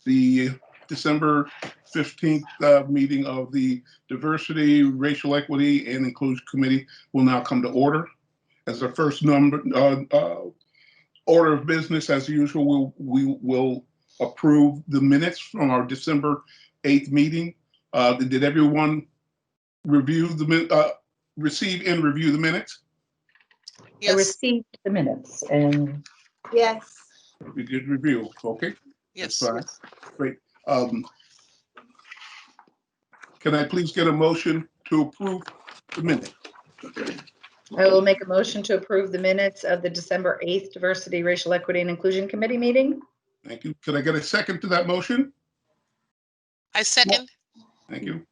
the December 15th meeting of the Diversity, Racial Equity, and Inclusion Committee will now come to order. As our first order of business, as usual, we will approve the minutes from our December 8th meeting. Did everyone receive and review the minutes? Yes. I received the minutes and Yes. We did review. Okay. Yes. That's fine. Great. Can I please get a motion to approve the minutes? I will make a motion to approve the minutes of the December 8th Diversity, Racial Equity, and Inclusion Committee meeting. Thank you. Can I get a second to that motion? I second. Thank you.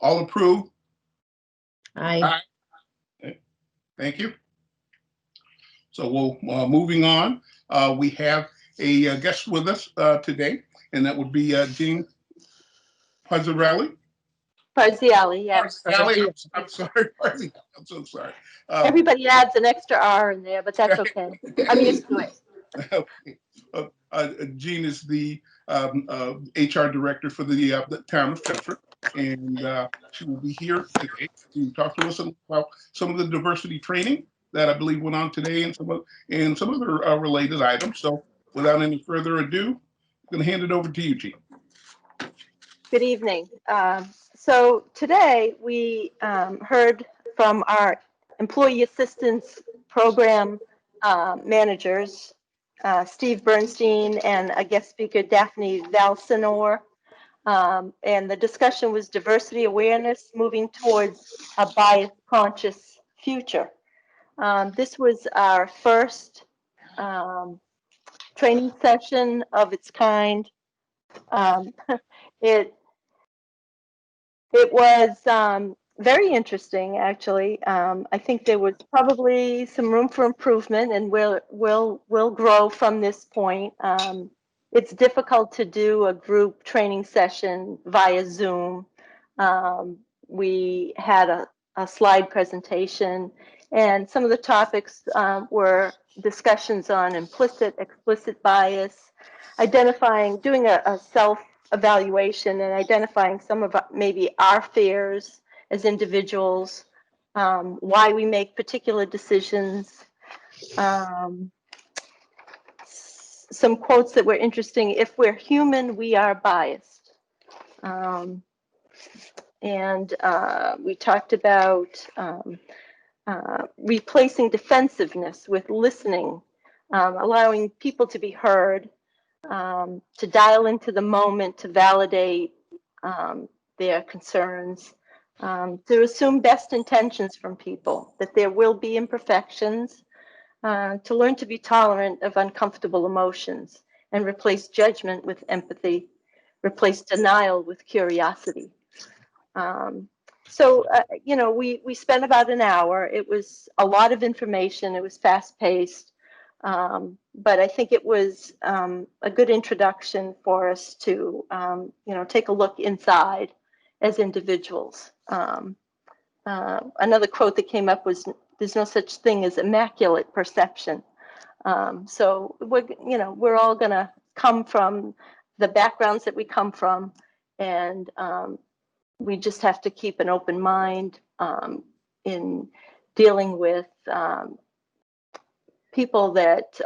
All approve? Aye. Okay. Thank you. So we'll moving on. We have a guest with us today, and that would be Jean Parziale. Parziale, yes. I'm sorry, Parziale. I'm so sorry. Everybody adds an extra R in there, but that's okay. I'm used to it. Okay. Jean is the HR director for the town of Chelmsford, and she will be here today to talk to us about some of the diversity training that I believe went on today and some other related items. So without any further ado, I'm going to hand it over to you, Jean. Good evening. So today we heard from our employee assistance program managers, Steve Bernstein and a guest speaker, Daphne Valsenor. And the discussion was diversity awareness moving towards a bias-conscious future. This was our first training session of its kind. It was very interesting, actually. I think there was probably some room for improvement, and we'll grow from this point. It's difficult to do a group training session via Zoom. We had a slide presentation, and some of the topics were discussions on implicit, explicit bias, doing a self-evaluation and identifying some of maybe our fears as individuals, why we make particular decisions. Some quotes that were interesting: if we're human, we are biased. And we talked about replacing defensiveness with listening, allowing people to be heard, to dial into the moment, to validate their concerns, to assume best intentions from people, that there will be imperfections, to learn to be tolerant of uncomfortable emotions, and replace judgment with empathy, replace denial with curiosity. You know, we spent about an hour. It was a lot of information. It was fast-paced. But I think it was a good introduction for us to, you know, take a look inside as individuals. Another quote that came up was, "There's no such thing as immaculate perception." So we're all going to come from the backgrounds that we come from, and we just have to keep an open mind in dealing with people that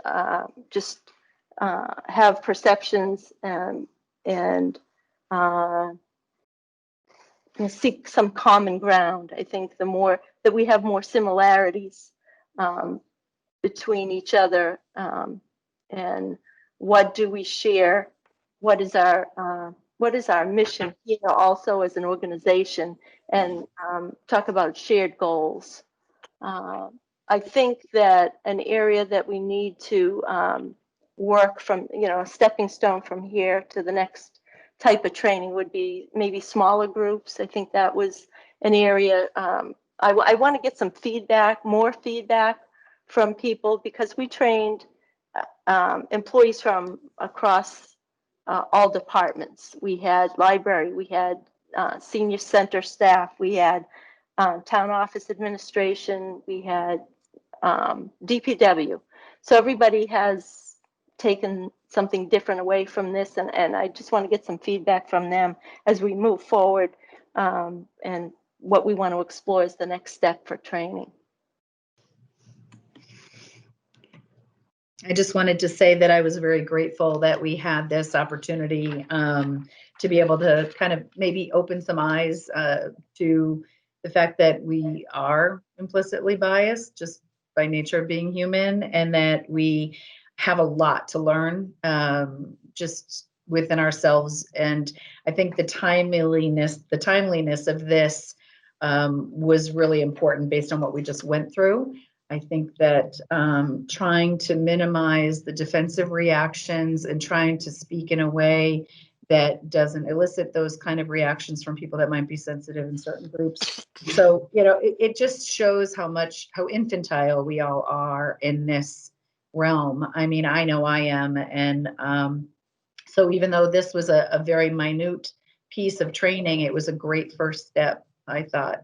just have perceptions and seek some common ground. I think the more that we have more similarities between each other, and what do we share? What is our mission here also as an organization, and talk about shared goals. I think that an area that we need to work from, you know, a stepping stone from here to the next type of training would be maybe smaller groups. I think that was an area I want to get some feedback, more feedback from people, because we trained employees from across all departments. We had library, we had senior center staff, we had town office administration, we had DPW. So everybody has taken something different away from this, and I just want to get some feedback from them as we move forward, and what we want to explore is the next step for training. I just wanted to say that I was very grateful that we had this opportunity to be able to kind of maybe open some eyes to the fact that we are implicitly biased just by nature of being human, and that we have a lot to learn just within ourselves. And I think the timeliness of this was really important based on what we just went through. I think that trying to minimize the defensive reactions and trying to speak in a way that doesn't elicit those kind of reactions from people that might be sensitive in certain groups. So, it just shows how infantile we all are in this realm. I mean, I know I am. And so even though this was a very minute piece of training, it was a great first step, I thought,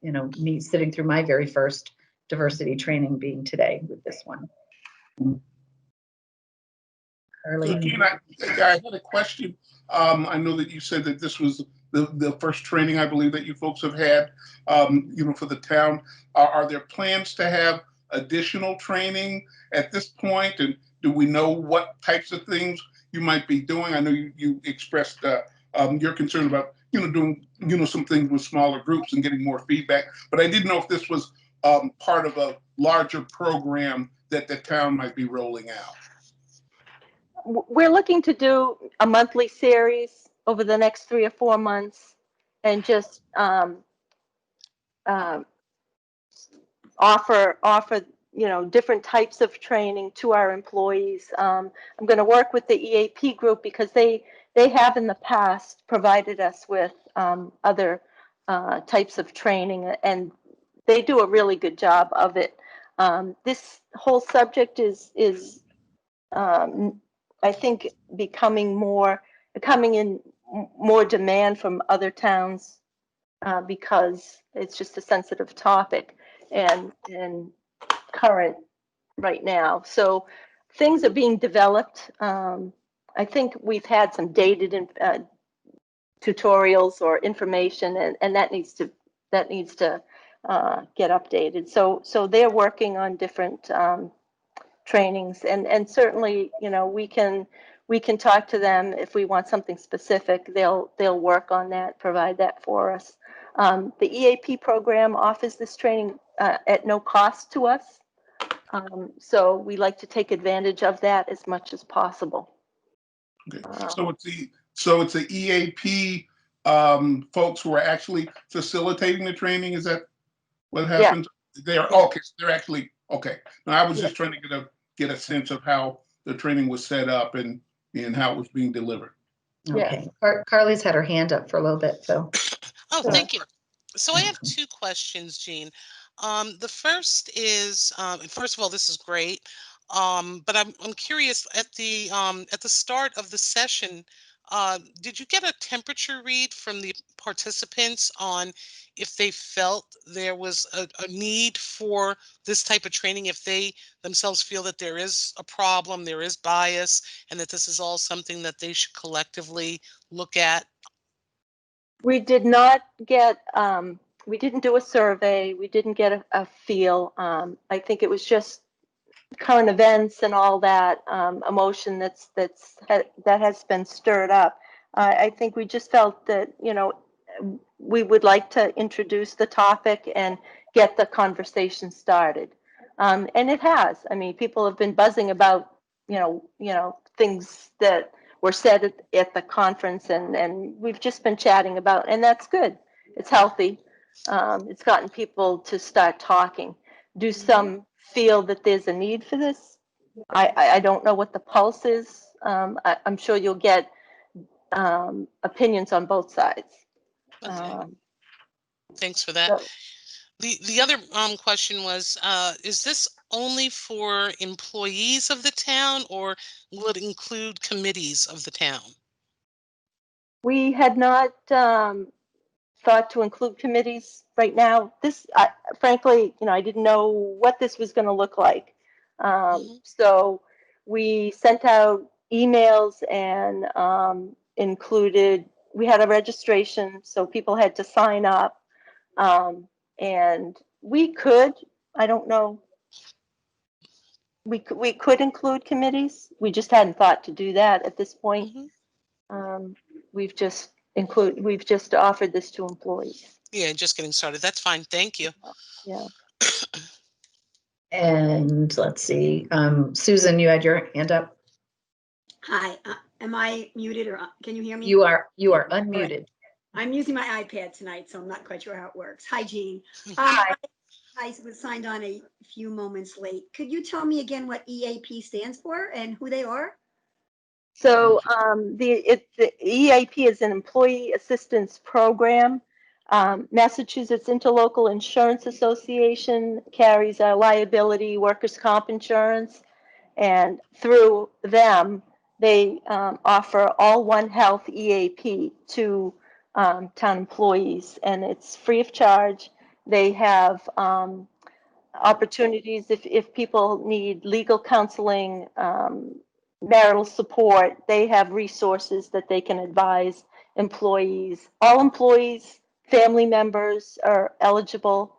me sitting through my very first diversity training being today with this one. So, Jean, I had a question. I know that you said that this was the first training I believe that you folks have had, for the town. Are there plans to have additional training at this point? And do we know what types of things you might be doing? I know you expressed your concern about, doing, some things with smaller groups and getting more feedback. But I didn't know if this was part of a larger program that the town might be rolling out. We're looking to do a monthly series over the next 3 or 4 months, and just offer different types of training to our employees. I'm going to work with the EAP group because they have in the past provided us with other types of training, and they do a really good job of it. This whole subject is I think coming in more demand from other towns because it's just a sensitive topic and current right now. So things are being developed. I think we've had some dated tutorials or information, and that needs to get updated. So they're working on different trainings, and certainly, we can talk to them if we want something specific. They'll work on that, provide that for us. The EAP program offers this training at no cost to us, so we like to take advantage of that as much as possible. Okay, so it's the EAP folks who are actually facilitating the training. Is that what happens? Yeah. They are okay. So they're actually okay. Now, I was just trying to get a sense of how the training was set up and how it was being delivered. Okay. Carly's had her hand up for a little bit, so. Oh, thank you. So I have 2 questions, Jean. The first is, first of all, this is great. But I'm curious, at the start of the session, did you get a temperature read from the participants on if they felt there was a need for this type of training, if they themselves feel that there is a problem, there is bias, and that this is all something that they should collectively look at? We did not get, we didn't do a survey. We didn't get a feel. I think it was just current events and all that emotion that has been stirred up. I think we just felt that, we would like to introduce the topic and get the conversation started. And it has. I mean, people have been buzzing about, things that were said at the conference, and we've just been chatting about, and that's good. It's healthy. It's gotten people to start talking. Do some feel that there's a need for this? I don't know what the pulse is. I'm sure you'll get opinions on both sides. Okay. Thanks for that. The other question was, is this only for employees of the town, or will it include committees of the town? We had not thought to include committees right now. This, frankly, I didn't know what this was going to look like. So we sent out emails and we had a registration, so people had to sign up. And we could, I don't know, we could include committees. We just hadn't thought to do that at this point. Mhm. We've just offered this to employees. Yeah, just getting started. That's fine. Thank you. Yeah. And let's see, Susan, you had your hand up. Hi, am I muted or can you hear me? You are All right. unmuted. I'm using my iPad tonight, so I'm not quite sure how it works. Hi, Jean. Hi. I was signed on a few moments late. Could you tell me again what EAP stands for and who they are? So the EAP is an employee assistance program. Massachusetts Interlocal Insurance Association carries a liability workers' comp insurance, and through them, they offer all One Health EAP to town employees, and it's free of charge. They have opportunities if people need legal counseling, marital support. They have resources that they can advise employees. All employees, family members are eligible.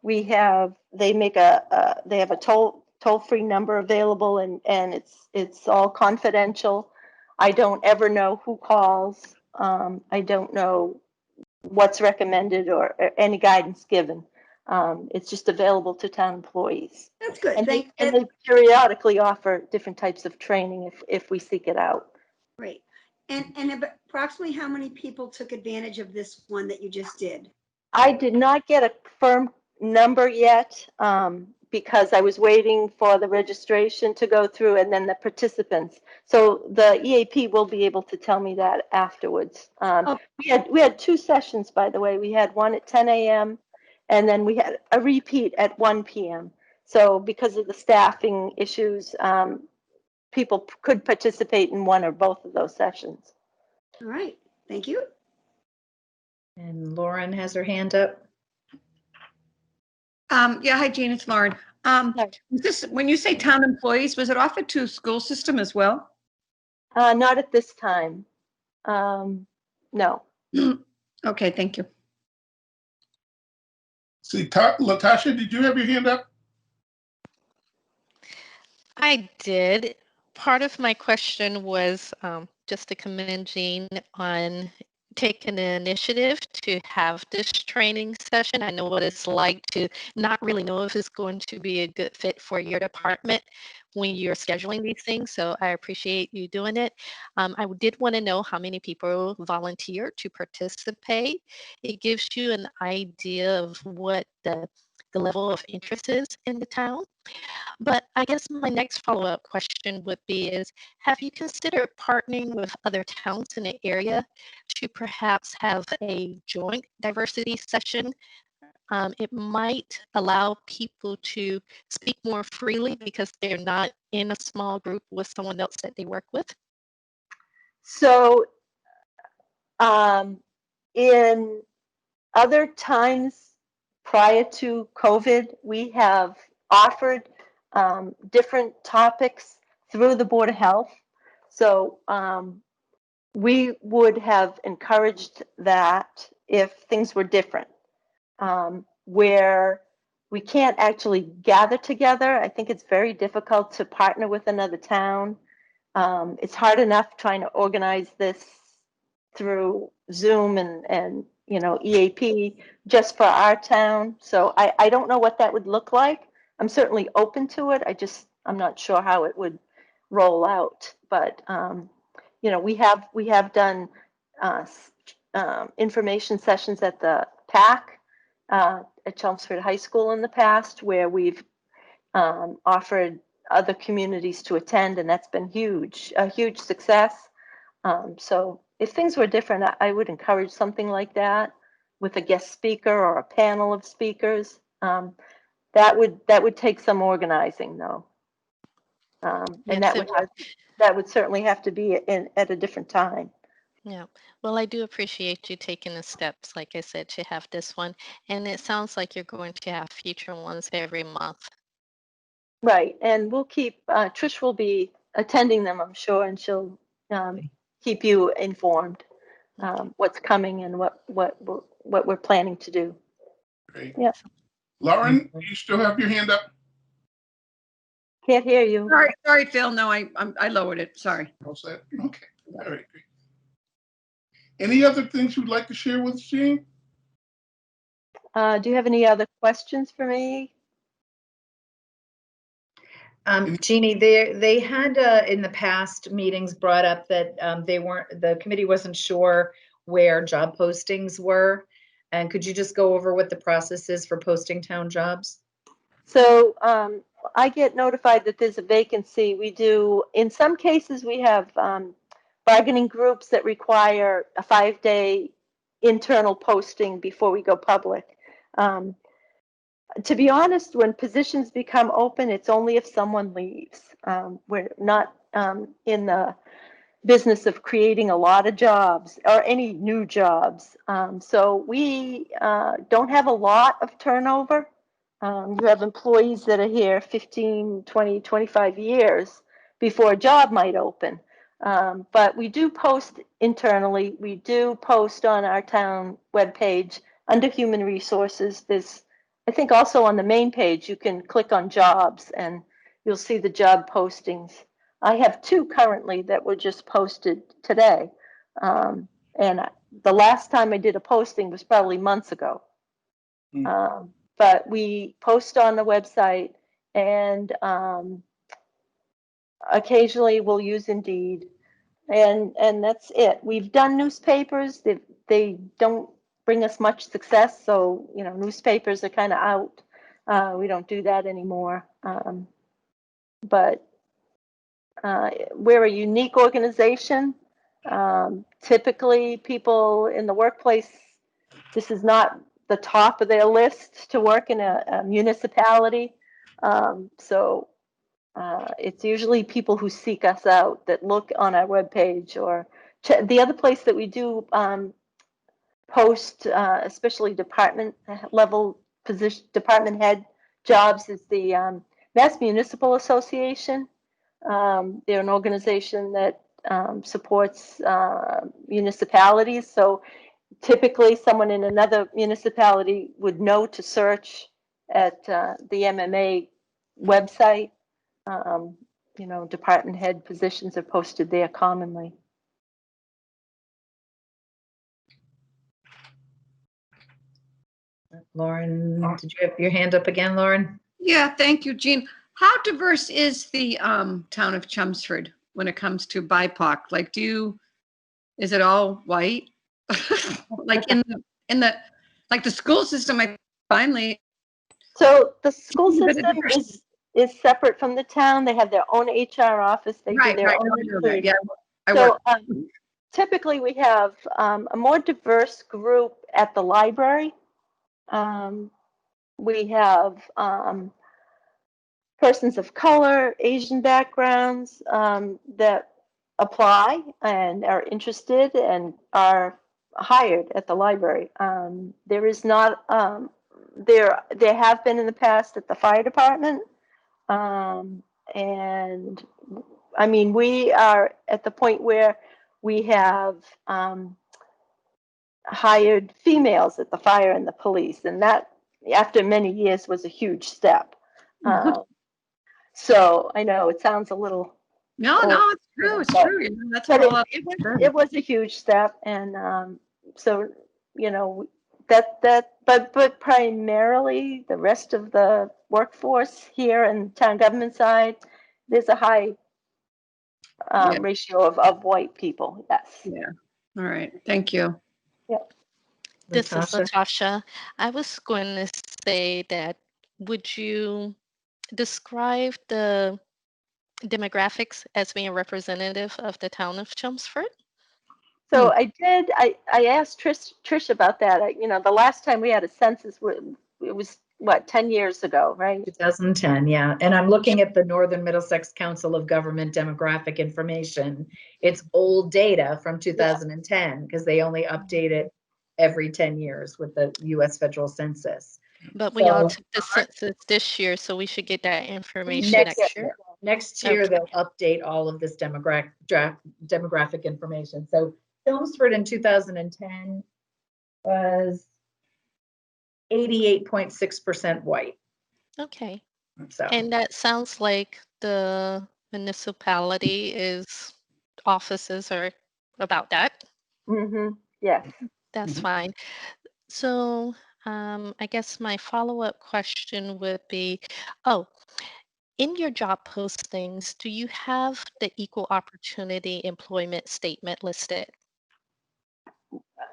We have they have a toll-free number available, and it's all confidential. I don't ever know who calls. I don't know what's recommended or any guidance given. It's just available to town employees. That's good. And Thank they you. periodically offer different types of training if we seek it out. Great. And approximately how many people took advantage of this one that you just did? I did not get a firm number yet because I was waiting for the registration to go through and then the participants. So the EAP will be able to tell me that afterwards. Oh. We had two sessions, by the way. We had one at 10 a.m. and then we had a repeat at 1 p.m. So because of the staffing issues, people could participate in one or both of those sessions. All right. Thank you. And Lauren has her hand up. Yeah, hi, Jean, it's Lauren. When you say town employees, was it offered to school system as well? Not at this time. No. Okay, thank you. See, Latasha, did you have your hand up? I did. Part of my question was just to commend Jean on taking the initiative to have this training session. I know what it's like to not really know if it's going to be a good fit for your department when you're scheduling these things. So I appreciate you doing it. I did want to know how many people volunteer to participate. It gives you an idea of what the level of interest is in the town. But I guess my next follow-up question would be is, have you considered partnering with other towns in the area to perhaps have a joint diversity session? It might allow people to speak more freely because they're not in a small group with someone else that they work with. So in other times prior to COVID, we have offered different topics through the Board of Health. So we would have encouraged that if things were different, where we can't actually gather together. I think it's very difficult to partner with another town. It's hard enough trying to organize this through Zoom and EAP just for our town. So I don't know what that would look like. I'm certainly open to it. I'm not sure how it would roll out. But we have done information sessions at the PAC at Chelmsford High School in the past, where we've offered other communities to attend, and that's been a huge success. So if things were different, I would encourage something like that with a guest speaker or a panel of speakers. That would take some organizing, though, and Yes, that would certainly have to be at a different time. yeah. Well, I do appreciate you taking the steps, like I said, to have this one. And it sounds like you're going to have future ones every month. Right, and we'll keep, Trish will be attending them, I'm sure, and she'll keep you informed what's coming and what we're planning to do. Great. Yeah. Lauren, you still have your hand up? Can't hear you. Sorry, Phil. No, I lowered it. Sorry. All set? Okay. All right. Great. Any other things you'd like to share with us, Jean? Do you have any other questions for me? Jeannie, they had in the past meetings brought up that the committee wasn't sure where job postings were. And could you just go over what the process is for posting town jobs? So I get notified that there's a vacancy. We do, in some cases, we have bargaining groups that require a 5-day internal posting before we go public. To be honest, when positions become open, it's only if someone leaves. We're not in the business of creating a lot of jobs or any new jobs. So we don't have a lot of turnover. You have employees that are here 15, 20, 25 years before a job might open. But we do post internally. We do post on our town webpage under human resources. There's, I think also on the main page, you can click on jobs and you'll see the job postings. I have 2 currently that were just posted today. And the last time I did a posting was probably months ago. But we post on the website and occasionally we'll use Indeed. And that's it. We've done newspapers. They don't bring us much success. So, you know, newspapers are kind of out. We don't do that anymore. But we're a unique organization. Typically, people in the workplace, this is not the top of their list to work in a municipality. So it's usually people who seek us out that look on our webpage or the other place that we do post, especially department level position, department head jobs is the Mass Municipal Association. They're an organization that supports municipalities. So typically someone in another municipality would know to search at the MMA website. You know, department head positions are posted there commonly. Lauren, did you have your hand up again, Lauren? Yeah, thank you, Jean. How diverse is the town of Chelmsford when it comes to BIPOC? Like, is it all white? Like in the like the school system, I finally. So the school system is separate from the town. They have their own HR office. They do their own recruiting. Yeah, so typically we have a more diverse group at the library. We have persons of color, Asian backgrounds that apply and are interested and are hired at the library. There is not, there have been in the past at the fire department. And I mean, we are at the point where we have hired females at the fire and the police, and that after many years was a huge step. So I know it sounds a little no, it's true. It's true. You know, that's but all it was a huge step, and so you know but primarily the rest of the workforce here and town government side, there's a high ratio of white people. Yes. Yeah. All right. Thank you. Yeah. This is Natasha. I was going to say that, would you describe the demographics as being representative of the town of Chelmsford? So I did. I asked Trish about that. You know, the last time we had a census, it was what, 10 years ago, right? 2010, yeah. And I'm looking at the Northern Middlesex Council of Government Demographic Information. It's old data from 2010 because they only update it every 10 years with the U.S. federal census. But we all So took the census this year, so we should get that information next next year. year, next year Okay. they'll update all of this demographic information. So Chelmsford in 2010 was 88.6% white. Okay. So And that sounds like the municipality is offices are about that. Yes. That's Mhm. fine. So I guess my follow-up question would be, oh, in your job postings, do you have the equal opportunity employment statement listed?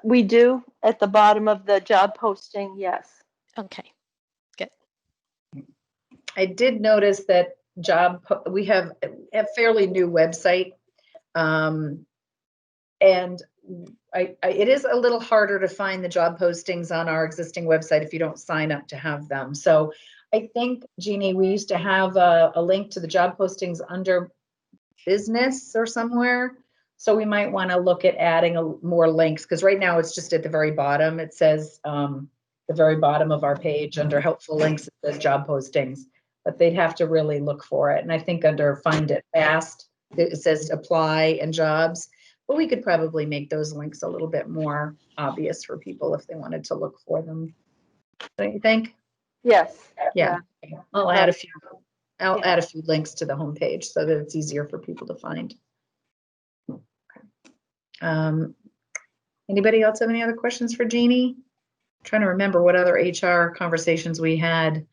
We do at the bottom of the job posting, yes. Okay, good. I did notice that we have a fairly new website. And it is a little harder to find the job postings on our existing website if you don't sign up to have them. So I think, Jeannie, we used to have a link to the job postings under business or somewhere. So we might want to look at adding more links, because right now it's just at the very bottom. It says the very bottom of our page under helpful links, it says job postings, but they'd have to really look for it. And I think under find it fast, it says apply and jobs. But we could probably make those links a little bit more obvious for people if they wanted to look for them. Don't you think? Yes. Yeah. I'll add a few. I'll Yeah. add a few links to the homepage so that it's easier for people to find. Anybody else have any other questions for Jeannie? I'm trying to remember what other HR conversations we had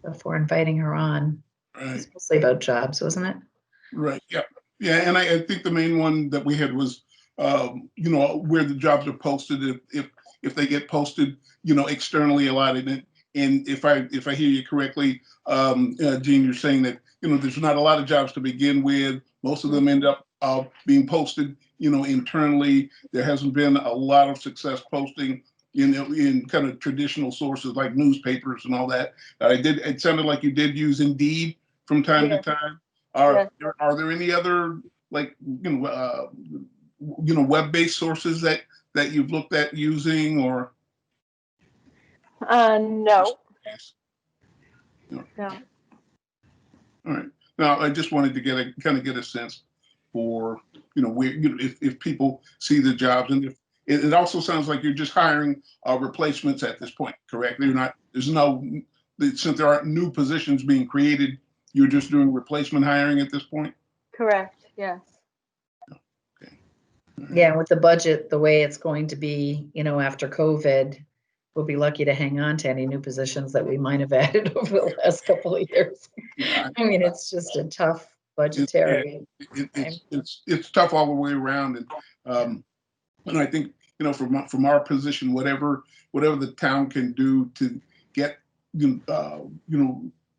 before inviting her on. Right. It's mostly about jobs, wasn't it? Right. Yeah. Yeah. And I think the main one that we had was, where the jobs are posted, if they get posted, externally a lot. And if I hear you correctly, Gene, you're saying that, there's not a lot of jobs to begin with. Most of them end up being posted, internally. There hasn't been a lot of success posting in kind of traditional sources like newspapers and all that. It sounded like you did use Indeed from time to time. Are there any other, like, web-based sources that you've looked at using, or? No. No. No. All right. Now, I just wanted to get a sense for, where, if people see the jobs, and if it also sounds like you're just hiring replacements at this point, correct? Since there aren't new positions being created, you're just doing replacement hiring at this point? Correct. Yes. Okay. Yeah, with the budget the way it's going to be, after COVID, we'll be lucky to hang on to any new positions that we might have added over the last couple of years. Yeah, I mean, it's just a tough budgetary. it's tough all the way around, and I think, from our position, whatever the town can do to get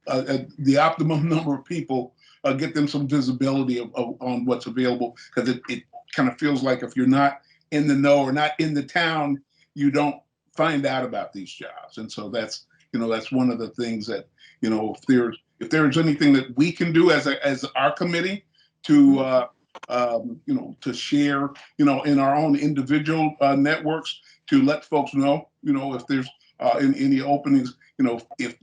the optimum number of people, get them some visibility on what's available, because it kind of feels like if you're not in the know or not in the town, you don't find out about these jobs. And so that's one of the things that, if there's anything that we can do as our committee to to share, in our own individual networks, to let folks know, if there's any openings, if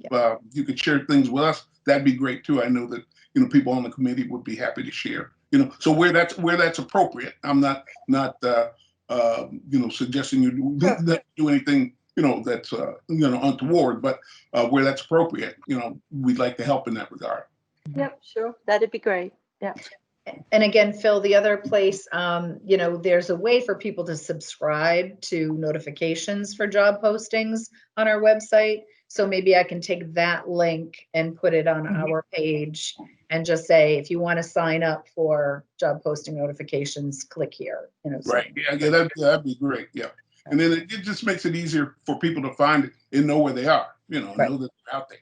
you could share things with us, that'd be great too. I know that, people on the committee would be happy to share, so where that's appropriate. I'm not suggesting you do anything, that's untoward, but where that's appropriate, we'd like to help in that regard. Yep, sure. That'd be great. Yeah. And again, Phil, the other place, there's a way for people to subscribe to notifications for job postings on our website. So maybe I can take that link and put it on our page and just say, if you want to sign up for job posting notifications, click here. Right. Yeah, that'd be great. Yeah. And then it just makes it easier for people to find it and know where they are, know that they're out there,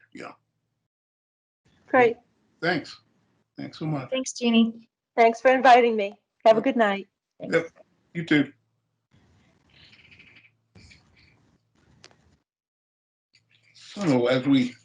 Great. Thanks. Thanks so much. Thanks, Jeannie. Thanks for inviting me. Have a good night. Yep. You too. So as we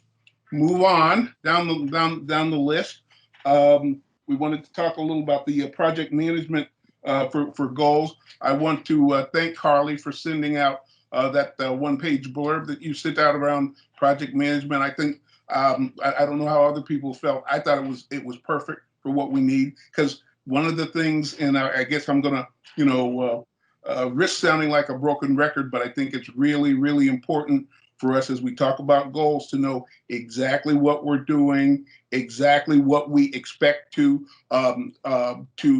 move on down the list, we wanted to talk a little about the project management for goals. I want to thank Carly for sending out that one-page blurb that you sent out around project management. I think I don't know how other people felt. I thought it was perfect for what we need, because one of the things, and I guess I'm gonna risk sounding like a broken record, but I think it's really, really important for us as we talk about goals to know exactly what we're doing, exactly what we expect to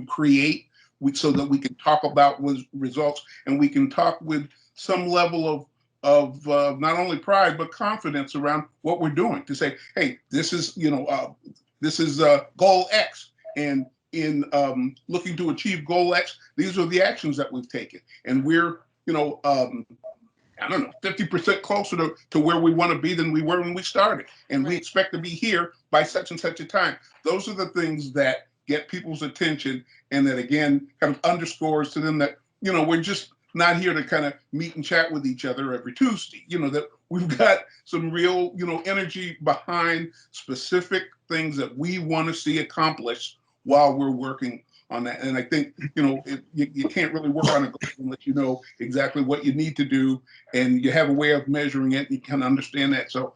create, so that we can talk about results, and we can talk with some level of not only pride but confidence around what we're doing. To say, hey, this is goal X, and in looking to achieve goal X, these are the actions that we've taken, and we're I don't know, 50% closer to where we want to be than we were when we started. And we expect to be here by such and such a time. Those are the things that get people's attention, and that, again, kind of underscores to them that, we're just not here to kind of meet and chat with each other every Tuesday. That we've got some real, energy behind specific things that we want to see accomplished while we're working on that. And I think, you can't really work on a goal unless you know exactly what you need to do, and you have a way of measuring it, and you can understand that. So,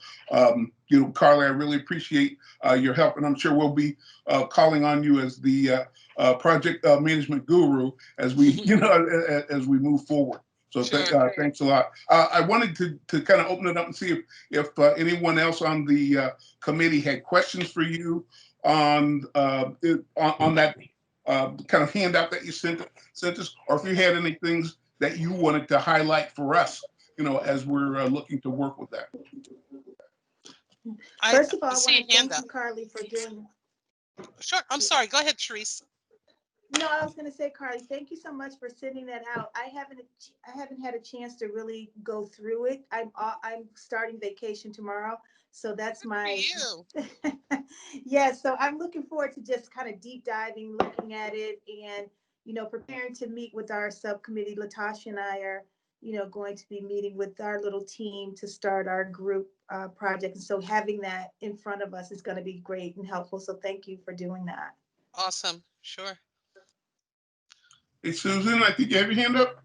Carly, I really appreciate your help, and I'm sure we'll be calling on you as the project management guru as we, as we move forward. So thanks a lot. I wanted to kind of open it up and see if anyone else on the committee had questions for you on that kind of handout that you sent us, or if you had any things that you wanted to highlight for us, as we're looking to work with that. First of all, I see want to a hand thank up. you, Carly, for doing. Sure. I'm sorry. Go ahead, Therese. No, I was going to say, Carly, thank you so much for sending that out. I haven't had a chance to really go through it. I'm starting vacation tomorrow, so that's my. Yeah, so I'm looking forward to just kind of deep diving, looking at it, and preparing to meet with our subcommittee. Latasha and I are going to be meeting with our little team to start our group project, and so having that in front of us is going to be great and helpful. So thank you for doing that. Awesome. Sure. Hey, Susan, I think you have your hand up.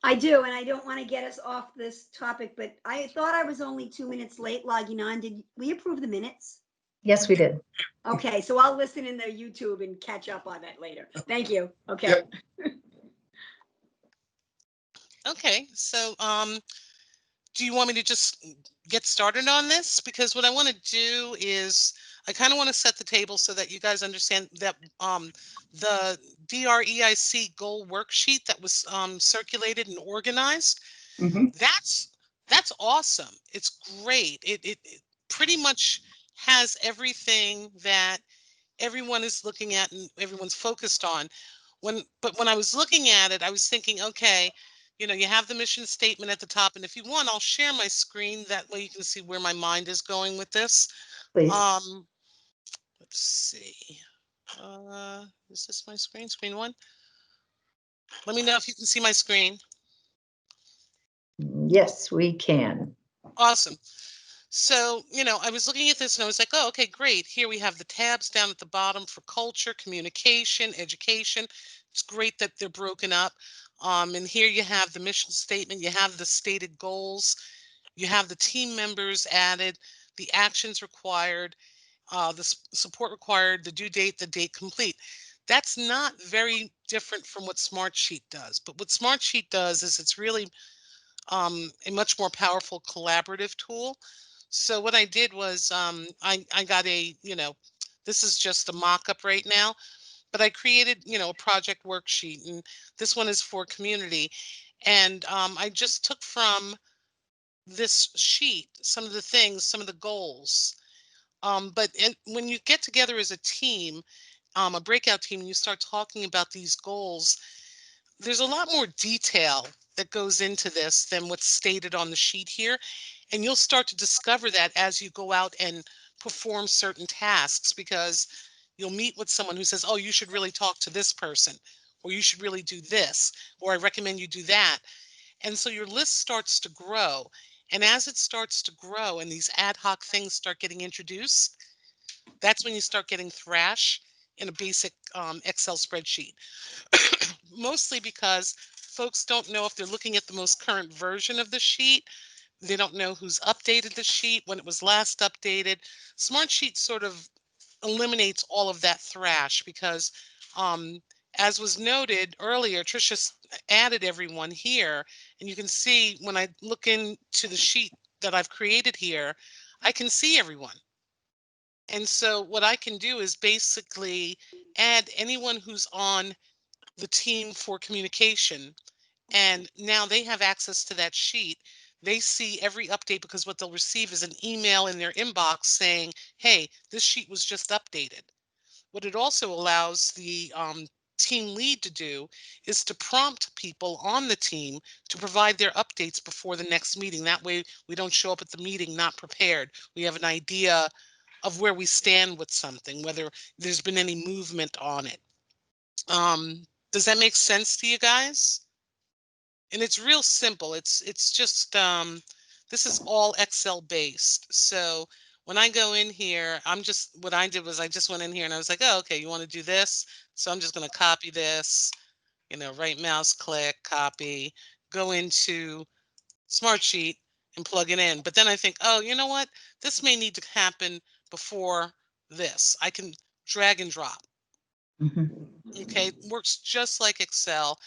I do, and I don't want to get us off this topic, but I thought I was only 2 minutes late logging on. Did we approve the minutes? Yes, we did. Okay, so I'll listen in the YouTube and catch up on that later. Thank you. Okay. Yep. Okay. So, do you want me to just get started on this? Because what I want to do is I kind of want to set the table so that you guys understand that the DREIC goal worksheet that was circulated and organized, Mm-hmm. that's awesome. It's great. It pretty much has everything that everyone is looking at and everyone's focused on. But when I was looking at it, I was thinking, okay, you have the mission statement at the top, and if you want, I'll share my screen. That way you can see where my mind is going with this. Please. Let's see. Is this my screen? Screen one? Let me know if you can see my screen. Yes, we can. Awesome. So, I was looking at this and I was like, oh, okay, great. Here we have the tabs down at the bottom for culture, communication, education. It's great that they're broken up. And here you have the mission statement, you have the stated goals, you have the team members added, the actions required, the support required, the due date, the date complete. That's not very different from what Smartsheet does. But what Smartsheet does is it's really a much more powerful collaborative tool. So what I did was I got this is just a mock-up right now, but I created, a project worksheet, and this one is for community. And I just took from this sheet some of the things, some of the goals. When you get together as a team, a breakout team, and you start talking about these goals, there's a lot more detail that goes into this than what's stated on the sheet here. And you'll start to discover that as you go out and perform certain tasks, because you'll meet with someone who says, oh, you should really talk to this person, or you should really do this, or I recommend you do that. And so your list starts to grow. And as it starts to grow and these ad hoc things start getting introduced, that's when you start getting thrash in a basic Excel spreadsheet. Mostly because folks don't know if they're looking at the most current version of the sheet. They don't know who's updated the sheet, when it was last updated. Smartsheet sort of eliminates all of that thrash because, um, as was noted earlier, Tricia added everyone here, and you can see when I look into the sheet that I've created here, I can see everyone. And so what I can do is basically add anyone who's on the team for communication, and now they have access to that sheet. They see every update because what they'll receive is an email in their inbox saying, hey, this sheet was just updated. What it also allows the team lead to do is to prompt people on the team to provide their updates before the next meeting. That way we don't show up at the meeting not prepared. We have an idea of where we stand with something, whether there's been any movement on it. Does that make sense to you guys? And it's real simple. It's just this is all Excel based. So when I go in here, what I did was I just went in here and I was like, oh, okay, you want to do this? So I'm just going to copy this, right mouse click, copy, go into Smartsheet and plug it in. But then I think, oh, you know what? This may need to happen before this. I can drag and drop. Mhm. Okay, works just like Excel.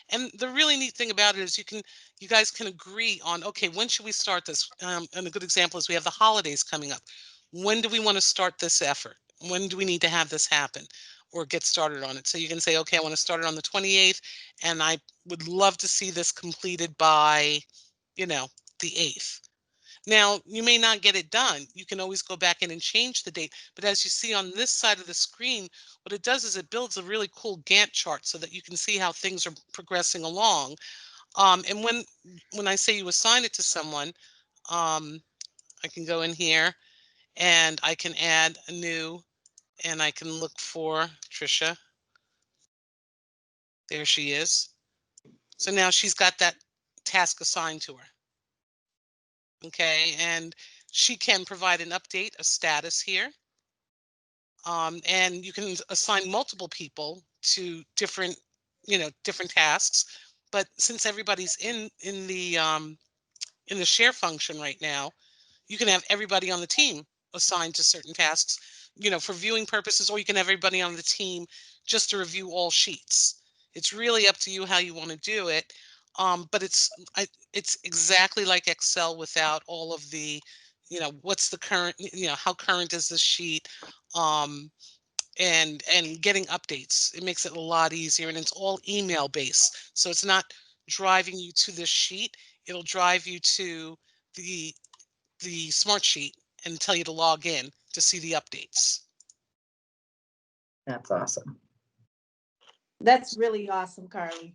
And the really neat thing about it is you guys can agree on, okay, when should we start this? And a good example is we have the holidays coming up. When do we want to start this effort? When do we need to have this happen or get started on it? So you can say, okay, I want to start it on the 28th, and I would love to see this completed by, you know, the 8th. Now, you may not get it done. You can always go back in and change the date. But as you see on this side of the screen, what it does is it builds a really cool Gantt chart so that you can see how things are progressing along. And when I say you assign it to someone, I can go in here and I can add a new, and I can look for Tricia. There she is. So now she's got that task assigned to her. Okay, and she can provide an update, a status here. And you can assign multiple people to different tasks. But since everybody's in the share function right now, you can have everybody on the team assigned to certain tasks, for viewing purposes, or you can have everybody on the team just to review all sheets. It's really up to you how you want to do it. But it's exactly like Excel without all of the, what's the current, how current is this sheet? Um, and getting updates. It makes it a lot easier, and it's all email based. So it's not driving you to this sheet. It'll drive you to the smart sheet and tell you to log in to see the updates. That's awesome. That's really awesome, Carly.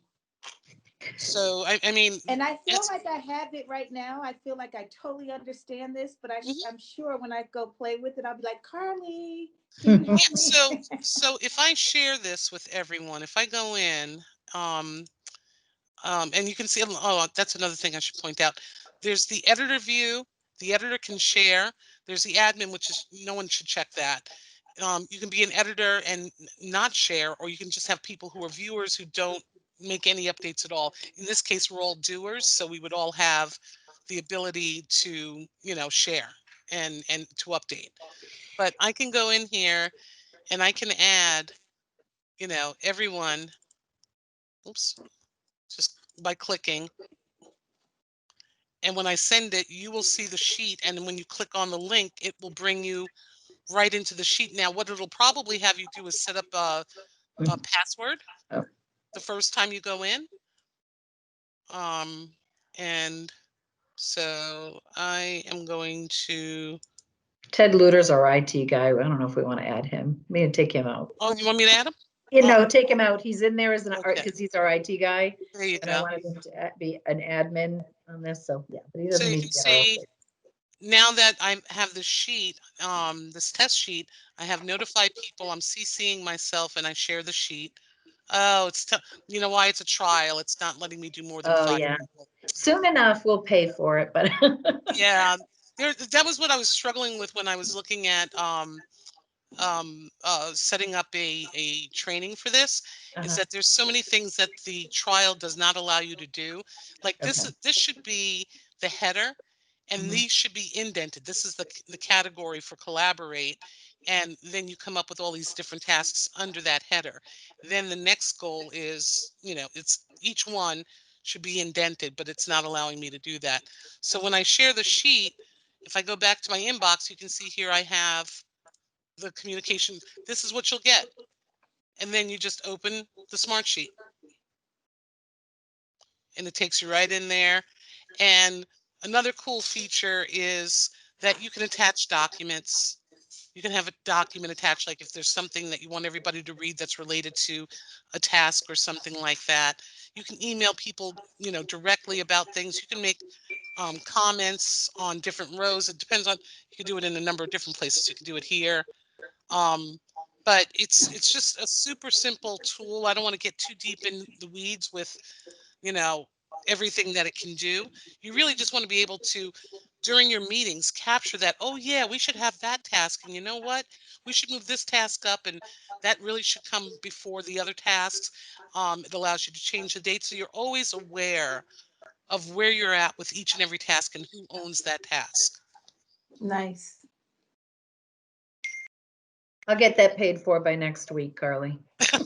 So I mean, And I feel like I have it right now. I feel like I totally understand this, but I'm sure when I go play with it, I'll be like, Carly, can you help me? so if I share this with everyone, if I go in, and you can see, oh, that's another thing I should point out. There's the editor view. The editor can share. There's the admin, which is no one should check that. You can be an editor and not share, or you can just have people who are viewers who don't make any updates at all. In this case, we're all doers, so we would all have the ability to, share and to update. But I can go in here and I can add, everyone. Oops, just by clicking. And when I send it, you will see the sheet. And when you click on the link, it will bring you right into the sheet. Now, what it'll probably have you do is set up a password Oh. the first time you go in. And so I am going to. Ted Luter's our IT guy. I don't know if we want to add him. We need to take him out. Oh, you want me to add him? Take him out. He's in there as an art Okay. because he's our IT guy. There you And I go. wanted him to be an admin on this. So yeah, but he So doesn't you need can to get our see update. now that I have the sheet, this test sheet, I have notified people. I'm CCing myself and I share the sheet. Oh, you know why? It's a trial. It's not letting me do more than Oh 5 yeah. people. Soon enough we'll pay for it, but Yeah, that was what I was struggling with when I was looking at setting up a training for this is Uh-huh. that there's so many things that the trial does not allow you to do. Like Okay. this should be the header, and Mhm. these should be indented. This is the category for collaborate, and then you come up with all these different tasks under that header. Then the next goal is, it's each one should be indented, but it's not allowing me to do that. So when I share the sheet, if I go back to my inbox, you can see here I have the communication. This is what you'll get. And then you just open the Smartsheet and it takes you right in there. And another cool feature is that you can attach documents. You can have a document attached, like if there's something that you want everybody to read that's related to a task or something like that. You can email people, directly about things. You can make comments on different rows. It depends on, you can do it in a number of different places. You can do it here. Um, but it's just a super simple tool. I don't want to get too deep in the weeds with, you know, everything that it can do. You really just want to be able to, during your meetings, capture that, oh yeah, we should have that task. And you know what? We should move this task up, and that really should come before the other tasks. It allows you to change the date, so you're always aware of where you're at with each and every task and who owns that task. Nice. I'll get that paid for by next week, Carly.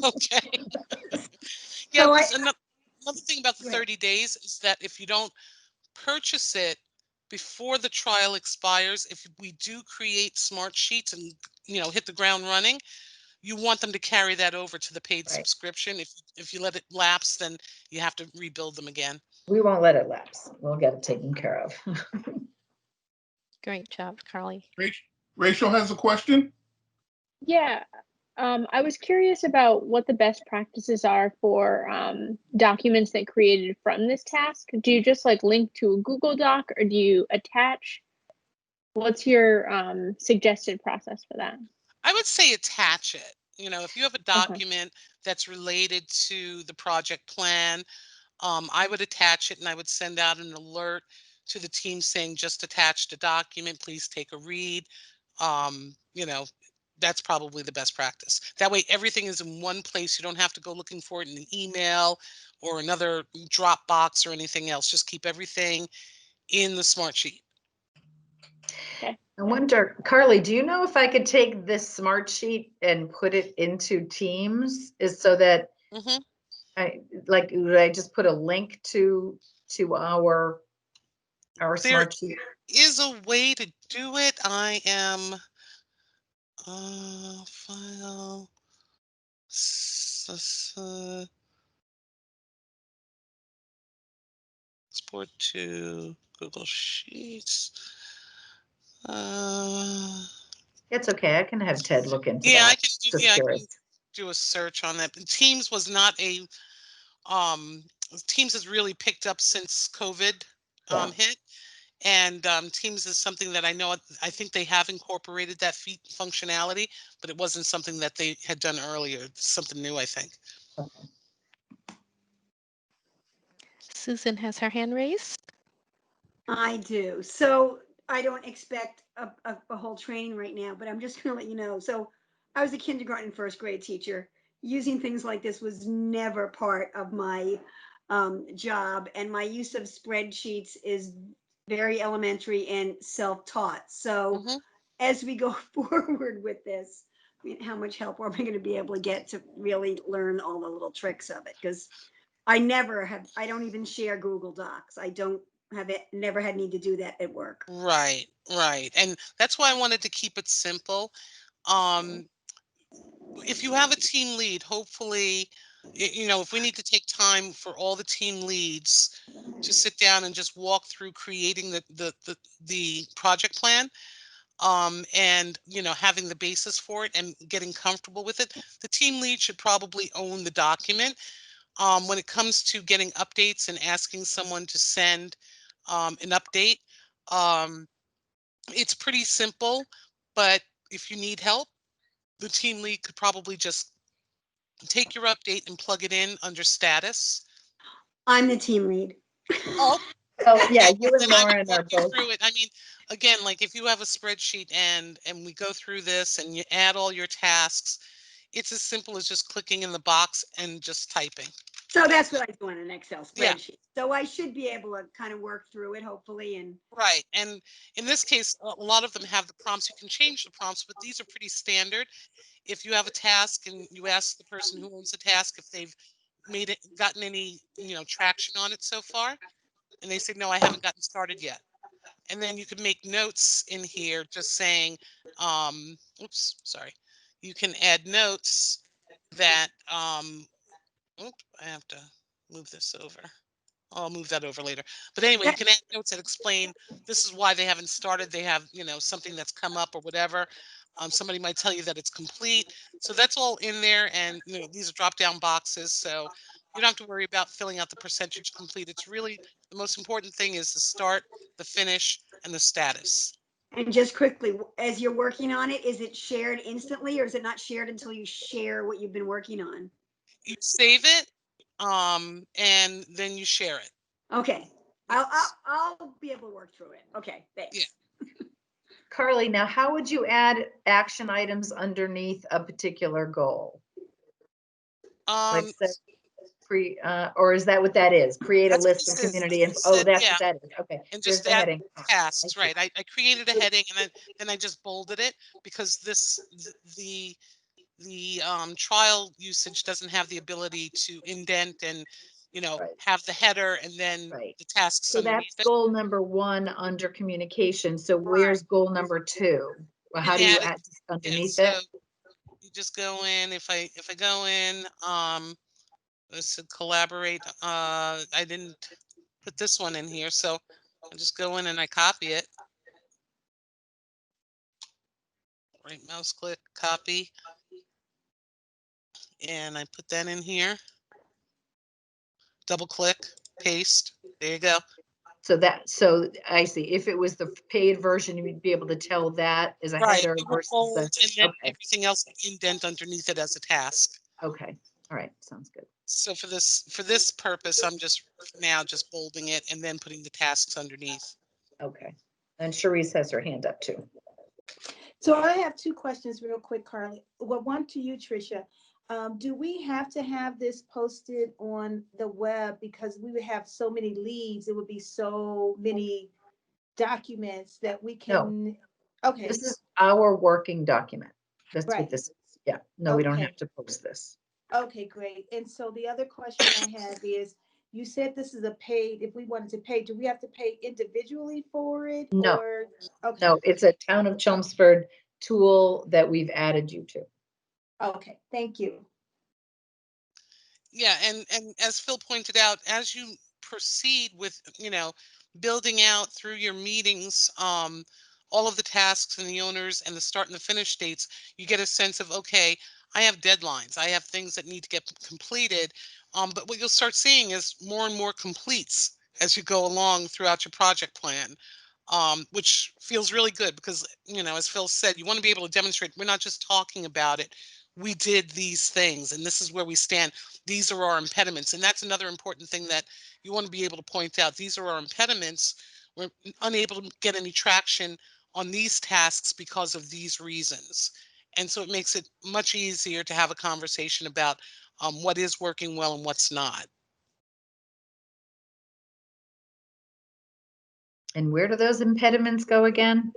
Okay. Yeah, So because another thing about the Go ahead. 30 days is that if you don't purchase it before the trial expires, if we do create smart sheets and hit the ground running, you want them to carry that over to the paid Right. subscription. If you let it lapse, then you have to rebuild them again. We won't let it lapse. We'll get it taken care of. Great job, Carly. Rachel has a question. Yeah, I was curious about what the best practices are for documents that created from this task. Do you just like link to a Google Doc or do you attach? What's your suggested process for that? I would say attach it. If you have a Okay. document that's related to the project plan, I would attach it and I would send out an alert to the team saying just attached a document, please take a read. Um, you know, that's probably the best practice. That way everything is in one place. You don't have to go looking for it in an email or another Dropbox or anything else. Just keep everything in the Smartsheet. Okay. I wonder, Carly, do you know if I could take this smart sheet and put it into Teams, is so that Hmm. would I just put a link to our There smart sheet? is a way to do it. I am file export to Google Sheets. Uh, It's okay. I can have Ted look into yeah, that. Just I can curious. do a search on that. But Teams was not a um Teams has really picked up since COVID Yeah. hit. And Teams is something that I think they have incorporated that functionality, but it wasn't something that they had done earlier. It's something new, I think. Okay. Susan has her hand raised. I do. So I don't expect a whole training right now, but I'm just going to let you know. So I was a kindergarten and first grade teacher. Using things like this was never part of my job, and my use of spreadsheets is very elementary and self-taught. So Hmm. as we go forward with this, I mean, how much help are we going to be able to get to really learn all the little tricks of it? Because I don't even share Google Docs. I don't have it, never had need to do that at work. Right, right. And that's why I wanted to keep it simple. Um, if you have a team lead, hopefully, if we need to take time for all the team leads to sit down and just walk through creating the project plan, and having the basis for it and getting comfortable with it, the team lead should probably own the document. When it comes to getting updates and asking someone to send an update, um, it's pretty simple. But if you need help, the team lead could probably just take your update and plug it in under status. I'm the team lead. Oh, Oh, yeah, you well, and then I would Lauren walk are you both. through it. I mean, again, like if you have a spreadsheet and we go through this and you add all your tasks, it's as simple as just clicking in the box and just typing. So that's what I do on an Excel Yeah. spreadsheet. So I should be able to kind of work through it, hopefully, and Right. And in this case, a lot of them have the prompts. You can change the prompts, but these are pretty standard. If you have a task and you ask the person who owns the task if they've gotten any, traction on it so far, and they say, no, I haven't gotten started yet. And then you can make notes in here just saying, oops, sorry. You can add notes that, I have to move this over. I'll move that over later. But anyway, you can add notes that explain this is why they haven't started. They have, something that's come up or whatever. Somebody might tell you that it's complete. So that's all in there. And, these are drop down boxes. So you don't have to worry about filling out the percentage complete. It's really the most important thing is the start, the finish, and the status. And just quickly, as you're working on it, is it shared instantly or is it not shared until you share what you've been working on? You save it, and then you share it. Okay. I'll be able to work through it. Okay, thanks. Yeah. Carly, now how would you add action items underneath a particular goal? Like or is that what that is? Create a list of community info. Oh, that's what that is. Okay. And There's just the add heading. tasks, right? I created a heading and then I just bolded it because the trial usage doesn't have the ability to indent and Right. have the header and then Right. the tasks So underneath that's it. goal number 1 under communication. So where's goal number 2? Well, how do you add underneath so it? you just go in. If I go in, let's say collaborate. I didn't put this one in here, so I just go in and I copy it. Right mouse click, copy, and I put that in here. Double click, paste. There you go. So I see. If it was the paid version, you'd be able to tell that as a header versus bold, the. and then Okay. everything else indent underneath it as a task. Okay. All right. Sounds good. So for this purpose, I'm just now just bolding it and then putting the tasks underneath. Okay. And Cherise has her hand up too. So I have 2 questions real quick, Carly. Well, one to you, Tricia. Do we have to have this posted on the web because we would have so many leads? It would be so many documents that we can. Okay. This is our working document. That's Right. what this is. Yeah. No, we don't have to post this. Okay, great. And so the other question I have is, you said this is a paid, if we wanted to pay, do we have to pay individually for it? No. Or, okay. No, it's a Town of Chelmsford tool that we've added you to. Okay, thank you. Yeah, and as Phil pointed out, as you proceed with, building out through your meetings, all of the tasks and the owners and the start and the finish dates, you get a sense of, okay, I have deadlines, I have things that need to get completed. But what you'll start seeing is more and more completes as you go along throughout your project plan. Which feels really good because, as Phil said, you want to be able to demonstrate we're not just talking about it. We did these things and this is where we stand. These are our impediments. And that's another important thing that you want to be able to point out. These are our impediments. We're unable to get any traction on these tasks because of these reasons. And so it makes it much easier to have a conversation about what is working well and what's not. And where do those impediments go again?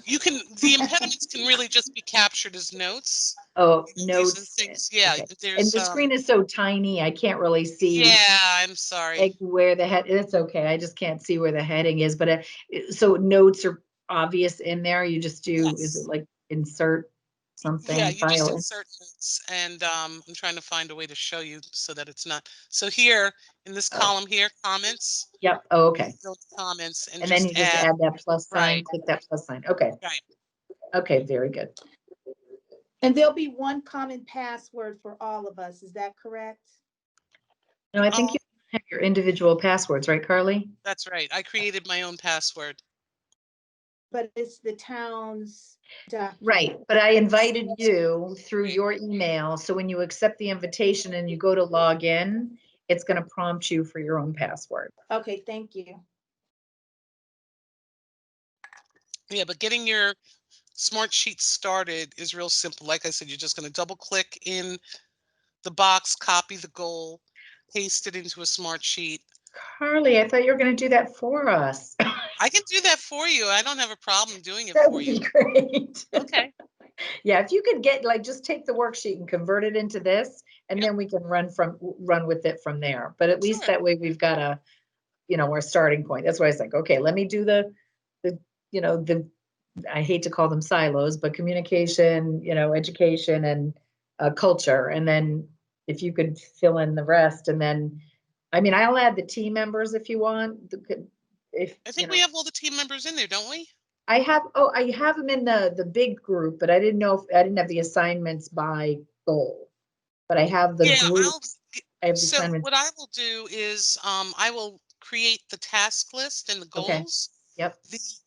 The impediments can really just be captured as notes. Oh, Notes. Things. Yeah, okay. there's And the screen is so tiny, I can't really see. Yeah, I'm sorry. Like where the head, it's okay. I just can't see where the heading is, but so notes are obvious in there. You just do, Yes. is it like insert something? Yeah, you just file insert notes, and I'm trying to find a way to show you so that it's not. So here in this column here, comments. Yep. Oh, okay. Those comments and then you just add that plus sign, click that plus sign. Okay. Right. Okay, very good. And there'll be one common password for all of us. Is that correct? No, I think you have your individual passwords, right, Carly? That's right. I created my own password. But it's the town's document. Right, but I invited you through your email. So when you accept the invitation and you go to log in, it's going to prompt you for your own password. Okay, thank you. Yeah, but getting your Smartsheet started is real simple. Like I said, you're just going to double click in the box, copy the goal, paste it into a Smartsheet. Carly, I thought you were going to do that for us. I can do that for you. I don't have a problem doing it That for would you. be great. Okay. Yeah, if you could get like just take the worksheet and convert it into this, and Yep. then we can run with it from there. But at least Sure. that way we've got our starting point. That's why I was like, okay, let me do the I hate to call them silos, but communication, education and culture. And then if you could fill in the rest, and then, I mean, I'll add the team members if you want. If I think we have all the team members in there, don't we? I have them in the big group, but I didn't know if I didn't have the assignments by goal. But I have the Yeah, groups. I have the so assignments. what I will do is I will create the task list and the Okay. goals. Yep.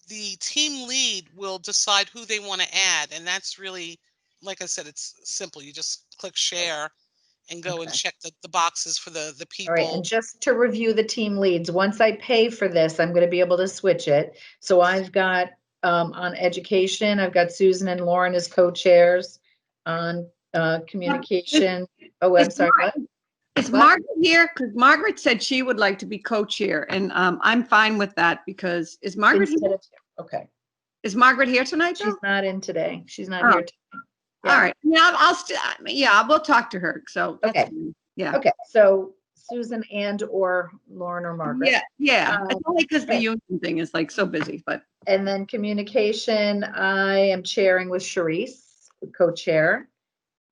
The team lead will decide who they want to add, and that's really, like I said, it's simple. You just click share and go and Okay. check the boxes for the All right, people. and just to review the team leads, once I pay for this, I'm gonna be able to switch it. So I've got, on education, I've got Susan and Lauren as co-chairs. On, communication, oh, I'm Is sorry, what? Is What? Margaret here? Because Margaret said she would like to be co-chair, and I'm fine with that because is Margaret Instead here? of, okay, Is Margaret here tonight, though? she's not in today. She's not Oh. here. Yeah. All right. Yeah, yeah, we'll talk to her. So that's Okay. fine. Yeah. Okay, so Susan and or Lauren or Margaret. Yeah. It's only because the okay. union thing is like so busy, but And then communication, I am chairing with Sharice, co-chair.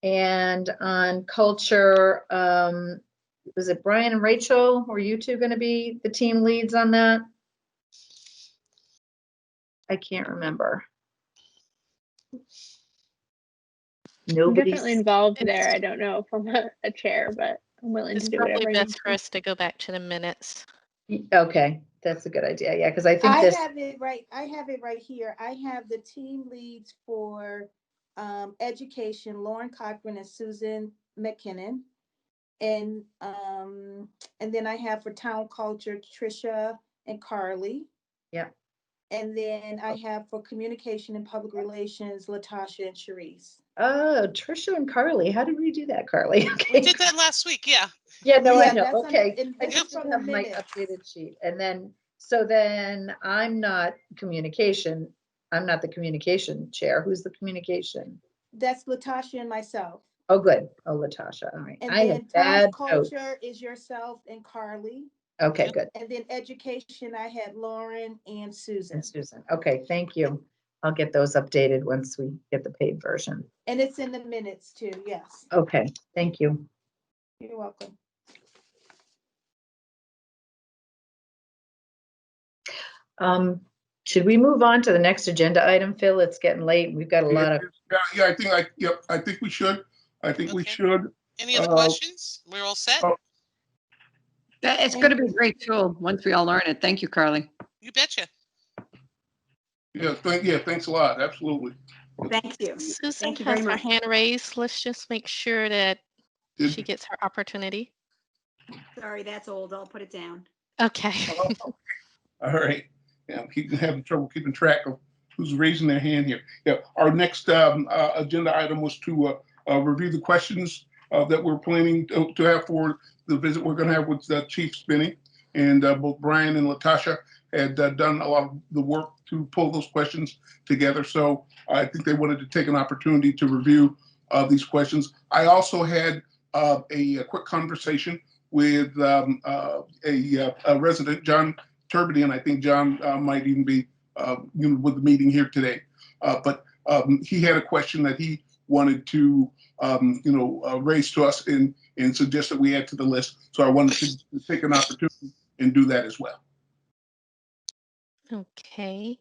And on culture, was it Brian and Rachel? Were you two going to be the team leads on that? I can't remember. I'm Nobody's definitely involved there. I don't know if I'm a chair, but I'm willing It's to do probably whatever I need best for to. us to go back to the minutes. okay. That's a good idea. Yeah, because I think I this. have it right. I have it right here. I have the team leads for education, Lauren Cochran and Susan McKinnon. And then I have for town culture, Trisha and Carly. Yeah. And then I have for communication and public relations, Latasha and Sharice. Oh, Trisha and Carly. How did we do that, Carly? Okay. We did that last week. Yeah. Yeah, no, I Yeah, know. that's Okay. and I this is just from didn't the have my minutes. updated sheet. And then, so then I'm not communication. I'm not the communication chair. Who's the communication? That's Latasha and myself. Oh, good. Oh, Latasha. All right. And I had then town bad notes. culture is yourself and Carly. Okay, Yep. good. And then education, I had Lauren and Susan. And Susan. Okay, thank you. I'll get those updated once we get the paid version. And it's in the minutes too. Yes. Okay, thank you. You're welcome. Should we move on to the next agenda item, Phil? It's getting late. We've got a lot of. Yeah, I think we should. I think we Okay. should. Any other questions? We're all set. Oh. it's going to be a great tool once we all learn it. Thank you, Carly. You betcha. Yeah, thanks a lot. Absolutely. Thank you. Susan Thank you very has her much. hand raised. Let's just make sure that Did- she gets her opportunity. Sorry, that's old. I'll put it down. Okay. All right. Yeah, I'm having trouble keeping track of who's raising their hand here. Yeah, our next agenda item was to review the questions that we're planning to have for the visit we're going to have with Chief Spinney. And both Brian and Latasha had done a lot of the work to pull those questions together. So I think they wanted to take an opportunity to review these questions. I also had a quick conversation with a resident, John Turbity, and I think John might even be with the meeting here today. But he had a question that he wanted to raise to us and suggest that we add to the list. So I wanted to take an opportunity and do that as well. Okay.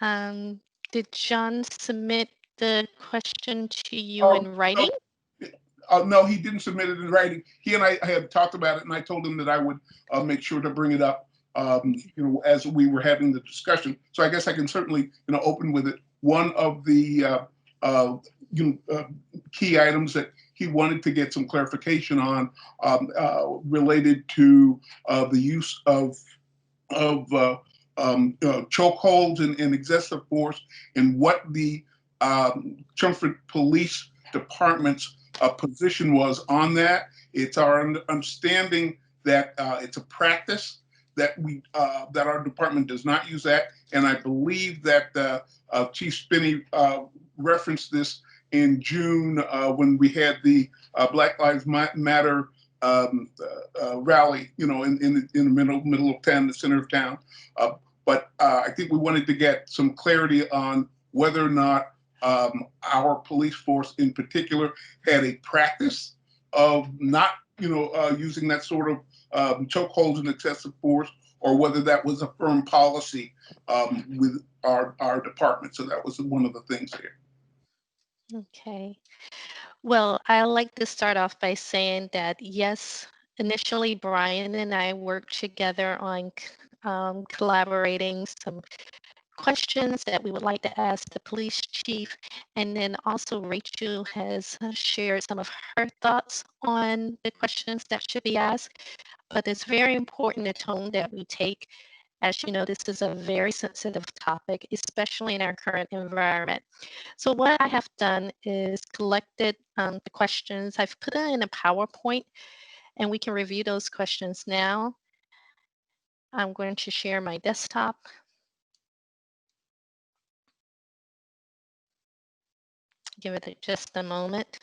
Did John submit the question to you in writing? No, he didn't submit it in writing. He and I had talked about it, and I told him that I would make sure to bring it up, as we were having the discussion. So I guess I can certainly, open with it. One of the key items that he wanted to get some clarification on related to the use of chokeholds and excessive force, and what the Chelmsford Police Department's position was on that. It's our understanding that it's a practice that that our department does not use that, and I believe that Chief Spinney referenced this in June when we had the Black Lives Matter rally, you know, in the middle of town, the center of town. But I think we wanted to get some clarity on whether or not our police force in particular had a practice of not, you know, using that sort of chokeholds and excessive force, or whether that was a firm policy with our department. So that was one of the things here. Okay. Well, I like to start off by saying that yes, initially Brian and I worked together on collaborating some questions that we would like to ask the police chief. And then also Rachel has shared some of her thoughts on the questions that should be asked. But it's very important the tone that we take. As you know, this is a very sensitive topic, especially in our current environment. So what I have done is collected the questions. I've put it in a PowerPoint, and we can review those questions now. I'm going to share my desktop. Give it just a moment.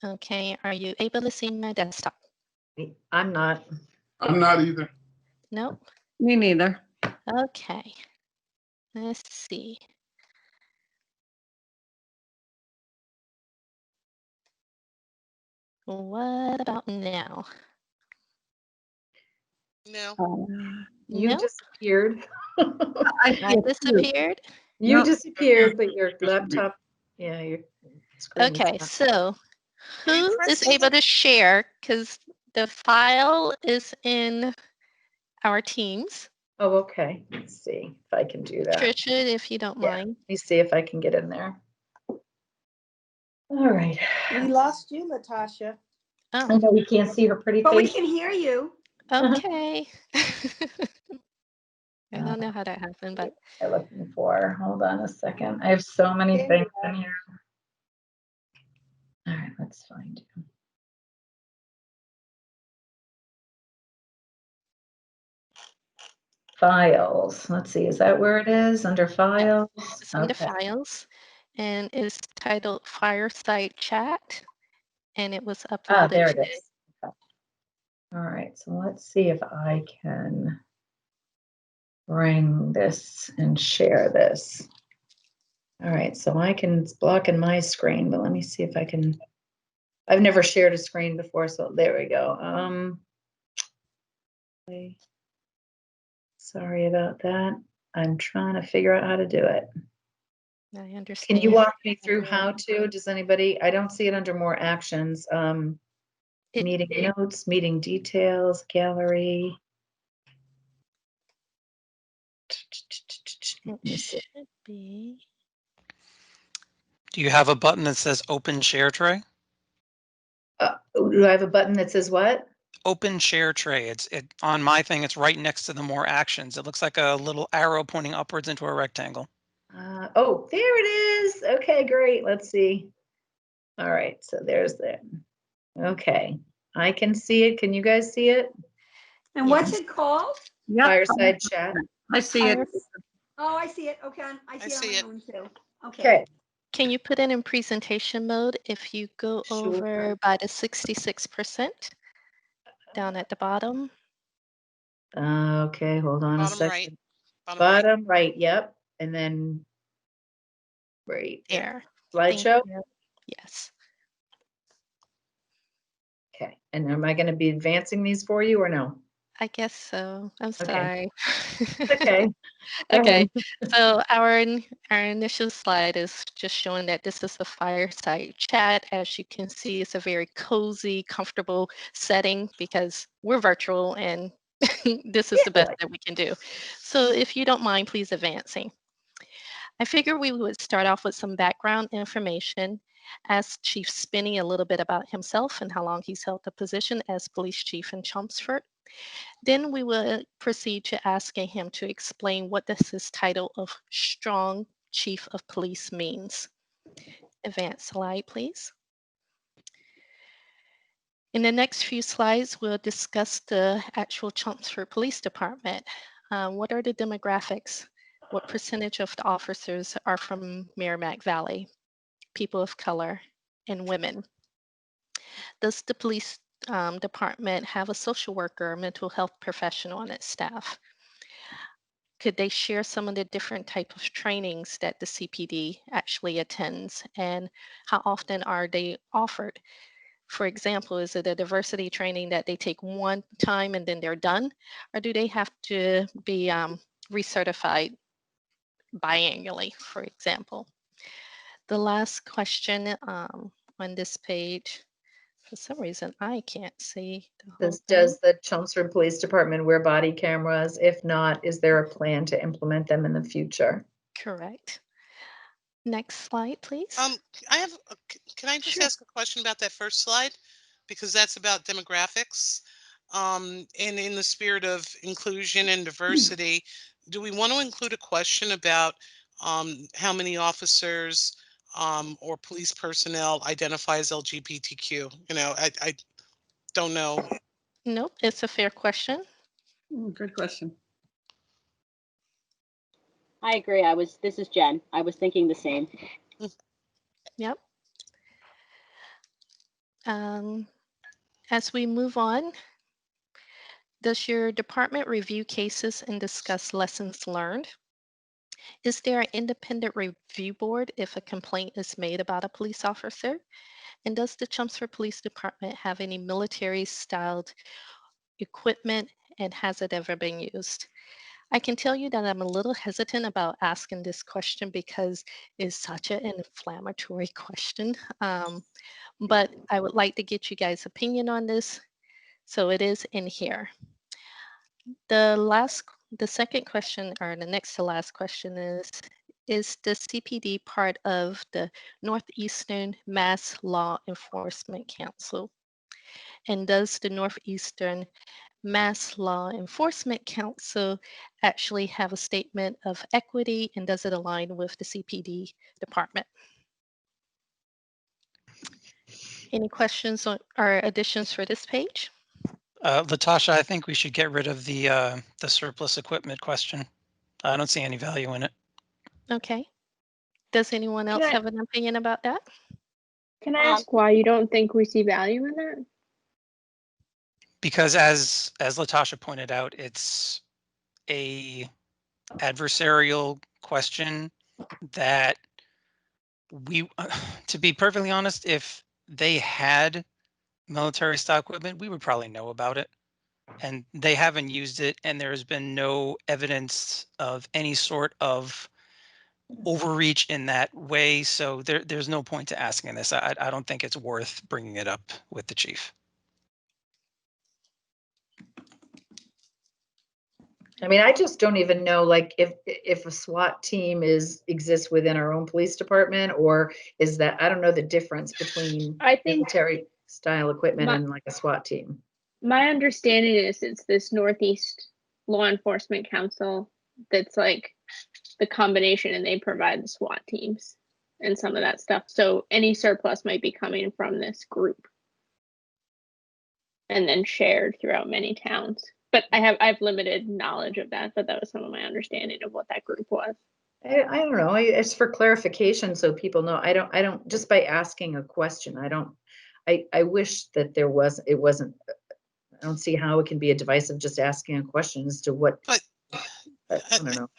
Okay, are you able to see my desktop? I'm not. I'm not either. Nope. Me neither. Okay. Let's see. What about now? No. You Nope. disappeared. I see I it too. disappeared. You Nope. disappeared, but your Just me. laptop, yeah, your screen. Okay, so Are you who is pressing able the- to share? Because the file is in our Teams. Oh, okay. Let's see if I can do that. Trisha, if you don't Yeah. mind. Let me see if I can get in there. All right. We lost you, Latasha. I Oh, know we can't see her pretty But we face. can hear you. okay. I don't know how that happened, but I'm looking for. Hold on a second. I have so many There things you in here. All right, let's find you. Files. Let's see. Is that where it is? Under files? it's under files and it's titled Fireside Chat and it was Ah, uploaded there it today. is. Okay. All right. So let's see if I can bring this and share this. All right. So it's blocking my screen, but let me see if I can. I've never shared a screen before, so there we go. Sorry about that. I'm trying to figure out how to do it. I understand. Can you walk me through how to? Does anybody? I don't see it under more actions. Meeting notes, meeting details, gallery. Let me It see. should be. Do you have a button that says Open Share Tray? Do I have a button that says what? Open Share Tray. It's on my thing. It's right next to the More Actions. It looks like a little arrow pointing upwards into a rectangle. Oh, there it is. Okay, great. Let's see. All right, so there's that. Okay, I can see it. Can you guys see it? And what's it called? Yep. Fireside chat. I see it. Oh, I see it. Okay, I I see see it it. on my own too. Okay. Okay. Can you put it in presentation mode if you go Sure. over by the 66% down at the bottom? Okay, hold on a Bottom right. second. Bottom right. Right, yep. And then right There. Thank slideshow. you. Yes. Okay, and am I going to be advancing these for you or no? I guess so. I'm Okay. sorry. Okay. Go Okay, ahead. so our initial slide is just showing that this is a fireside chat. As you can see, it's a very cozy, comfortable setting because we're virtual and this is the best that we can do. So if you don't mind, please advancing. I figured we would start off with some background information, ask Chief Spinney a little bit about himself and how long he's held the position as police chief in Chelmsford. Then we will proceed to asking him to explain what does his title of strong chief of police means. Advance slide, please. In the next few slides, we'll discuss the actual Chelmsford Police Department. What are the demographics? What percentage of the officers are from Merrimack Valley, people of color, and women? Does the police department have a social worker or mental health professional on its staff? Could they share some of the different type of trainings that the CPD actually attends, and how often are they offered? For example, is it a diversity training that they take one time and then they're done? Or do they have to be recertified biannually, for example? The last question on this page, for some reason, I can't see the whole thing. Does the Chelmsford Police Department wear body cameras? If not, is there a plan to implement them in the future? Correct. Next slide, please. Can I just Sure. ask a question about that first slide? Because that's about demographics. And in the spirit of inclusion and diversity, do we want to include a question about how many officers or police personnel identify as LGBTQ? I don't know. Nope, it's a fair question. Good question. I agree. This is Jen. I was thinking the same. Yep. As we move on, does your department review cases and discuss lessons learned? Is there an independent review board if a complaint is made about a police officer? And does the Chelmsford Police Department have any military-styled equipment, and has it ever been used? I can tell you that I'm a little hesitant about asking this question because it's such an inflammatory question. But I would like to get you guys' opinion on this. So it is in here. The second question, or the next to last question is the CPD part of the Northeastern Mass Law Enforcement Council? And does the Northeastern Mass Law Enforcement Council actually have a statement of equity, and does it align with the CPD department? Any questions or additions for this page? Latasha, I think we should get rid of the surplus equipment question. I don't see any value in it. Okay. Does anyone else have an opinion about that? Can I ask why you don't think we see value in that? Because as Latasha pointed out, it's a adversarial question that we, to be perfectly honest, if they had military style equipment, we would probably know about it. And they haven't used it, and there's been no evidence of any sort of overreach in that way. So there's no point to asking this. I don't think it's worth bringing it up with the chief. I mean, I just don't even know, like, if a SWAT team exists within our own police department, or is that, I don't know the difference between I think military style equipment and like a SWAT team. My understanding is it's this Northeast Law Enforcement Council that's like the combination, and they provide the SWAT teams and some of that stuff. So any surplus might be coming from this group and then shared throughout many towns. But I have limited knowledge of that, but that was some of my understanding of what that group was. I don't know. It's for clarification so people know. I don't just by asking a question. I wish that it wasn't. I don't see how it can be a divisive just asking a question as to what. But I don't know.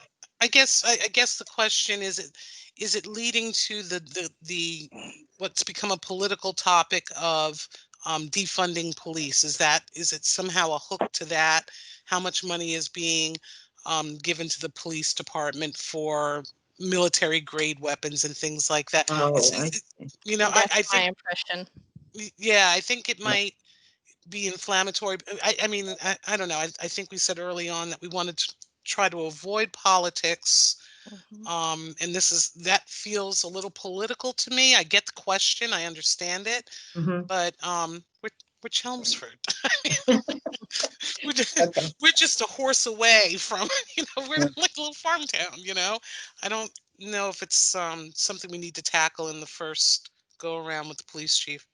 I guess the question is it leading to the what's become a political topic of defunding police? Is it somehow a hook to that? How much money is being given to the police department for military grade weapons and things like that? Oh, That's I my think, impression. yeah, I think it might be inflammatory. I mean, I don't know. I think we said early on that we wanted to try to avoid politics. And that feels a little political to me. I get the question, I understand it, but we're Chelmsford. Okay. we're just a horse away from, we're Yeah. like a little farm town. I don't know if it's something we need to tackle in the first go around with the police chief.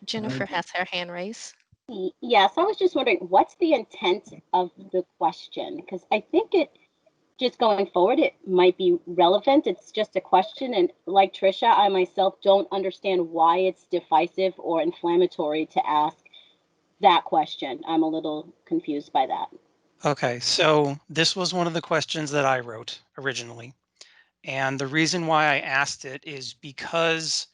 Jennifer has her hand raised. Yes, I was just wondering, what's the intent of the question? Because I think it just going forward, it might be relevant. It's just a question. And like Trisha, I myself don't understand why it's divisive or inflammatory to ask that question. I'm a little confused by that. Okay, so this was one of the questions that I wrote originally. And the reason why I asked it is because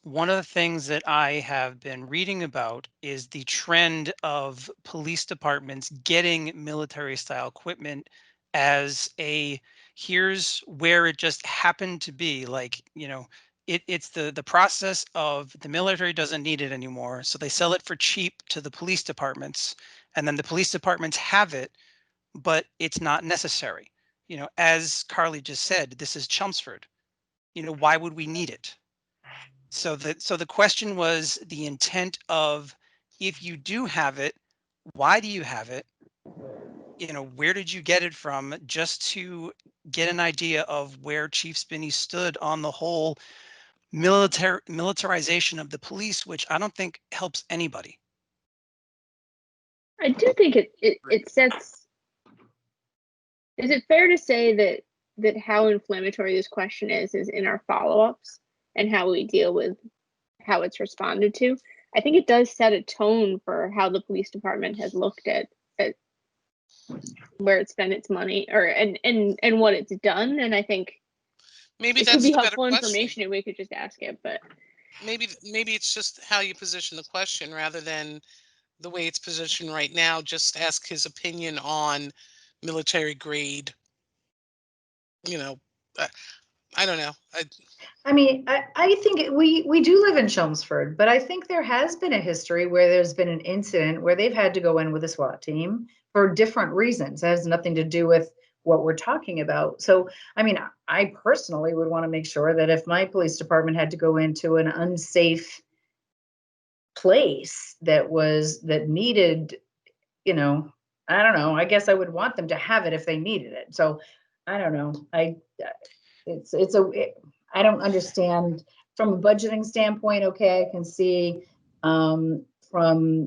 one of the things that I have been reading about is the trend of police departments getting military style equipment as a here's where it just happened to be, like, it's the process of the military doesn't need it anymore, so they sell it for cheap to the police departments, and then the police departments have it, but it's not necessary. As Carly just said, this is Chelmsford. Why would we need it? So the question was the intent of, if you do have it, why do you have it? Where did you get it from? Just to get an idea of where Chief Spinney stood on the whole militarization of the police, which I don't think helps anybody. I do think it sets. Is it fair to say that how inflammatory this question is in our follow-ups and how we deal with how it's responded to? I think it does set a tone for how the police department has looked at where it spent its money and what it's done. And I think Maybe it could that's be the better helpful question. information and we could just ask it, but Maybe it's just how you position the question rather than the way it's positioned right now. Just ask his opinion on military grade. You know, uh, I don't know. I mean, I think we do live in Chelmsford, but I think there has been a history where there's been an incident where they've had to go in with a SWAT team for different reasons. It has nothing to do with what we're talking about. So, I mean, I personally would want to make sure that if my police department had to go into an unsafe place that needed, I don't know, I guess I would want them to have it if they needed it. So, I don't know. I don't understand from a budgeting standpoint. Okay, I can see from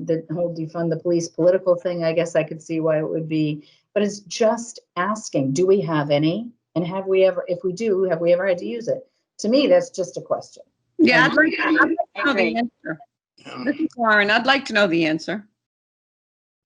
the whole defund the police political thing. I guess I could see why it would be, but it's just asking, do we have any? And have we ever, if we do, have we ever had to use it? To me, that's just a question. Yeah, And I'd like to know the agree. answer. This is Lauren. I'd like to know the answer.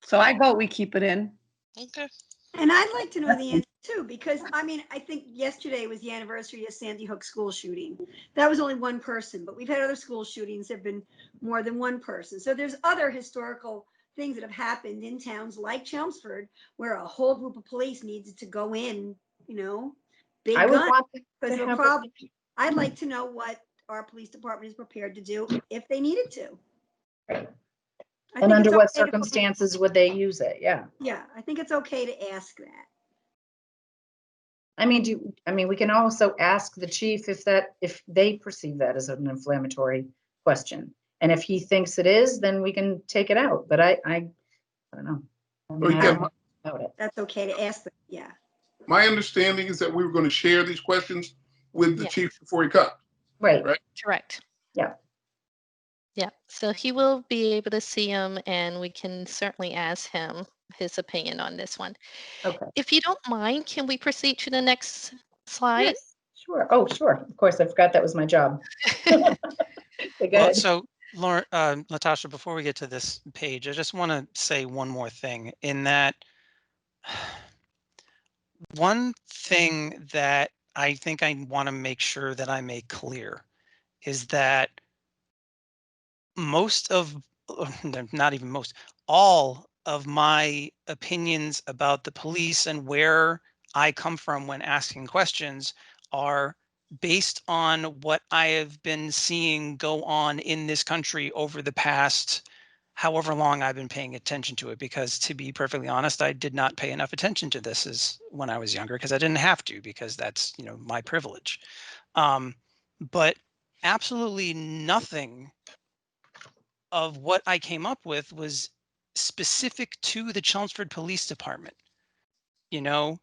So I vote we keep it in. Okay. And I'd like to know the answer too, because I mean, I think yesterday was the anniversary of Sandy Hook school shooting. That was only one person, but we've had other school shootings that have been more than one person. So there's other historical things that have happened in towns like Chelmsford where a whole group of police needs to go in, big I would guns want them because to of a have problem. I'd like to know what our police department is prepared to do if they needed to. I and think under it's what okay to- circumstances would they use it? Yeah. Yeah, I think it's okay to ask that. I mean, we can also ask the chief if they perceive that as an inflammatory question. And if he thinks it is, then we can take it out. But I don't know. I mean, I don't know about it. That's okay to ask them, yeah. My understanding is that we were going to share these questions with the Yes. chief before he comes. Right. Right. Correct. Yeah. Yeah. So he will be able to see him and we can certainly ask him his opinion on this one. Okay. If you don't mind, can we proceed to the next slide? Yes. Sure. Oh, sure. Of course, I forgot that was my job. Go Well, ahead. so Lauren, Natasha, before we get to this page, I just want to say one more thing in that one thing that I think I want to make sure that I make clear is that most of, not even most, all of my opinions about the police and where I come from when asking questions are based on what I have been seeing go on in this country over the past however long I've been paying attention to it. Because to be perfectly honest, I did not pay enough attention to this as when I was younger, because I didn't have to, because that's, my privilege. But absolutely nothing of what I came up with was specific to the Chelmsford Police Department.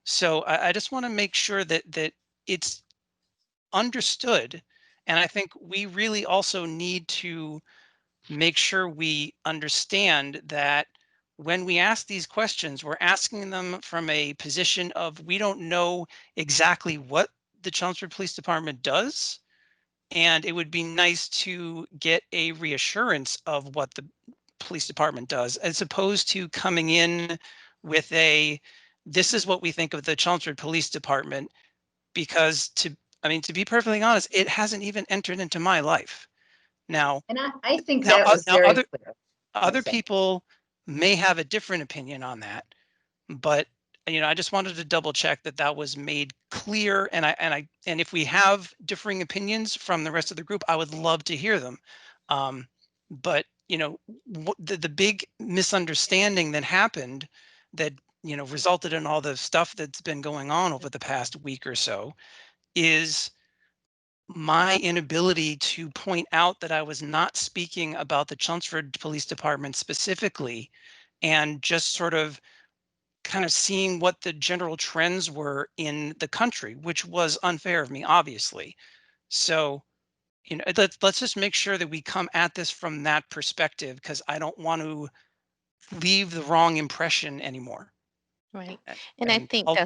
So I just want to make sure that it's understood. And I think we really also need to make sure we understand that when we ask these questions, we're asking them from a position of we don't know exactly what the Chelmsford Police Department does. And it would be nice to get a reassurance of what the police department does, as opposed to coming in with this is what we think of the Chelmsford Police Department, because to be perfectly honest, it hasn't even entered into my life. Now, And I think now, that was now very other clear. other Sorry. people may have a different opinion on that, but I just wanted to double check that that was made clear. And if we have differing opinions from the rest of the group, I would love to hear them. But the big misunderstanding that happened that resulted in all the stuff that's been going on over the past week or so is my inability to point out that I was not speaking about the Chelmsford Police Department specifically, and just sort of kind of seeing what the general trends were in the country, which was unfair of me, obviously. So, let's just make sure that we come at this from that perspective, because I don't want to leave the wrong impression anymore. Right. A- And I And think I'll,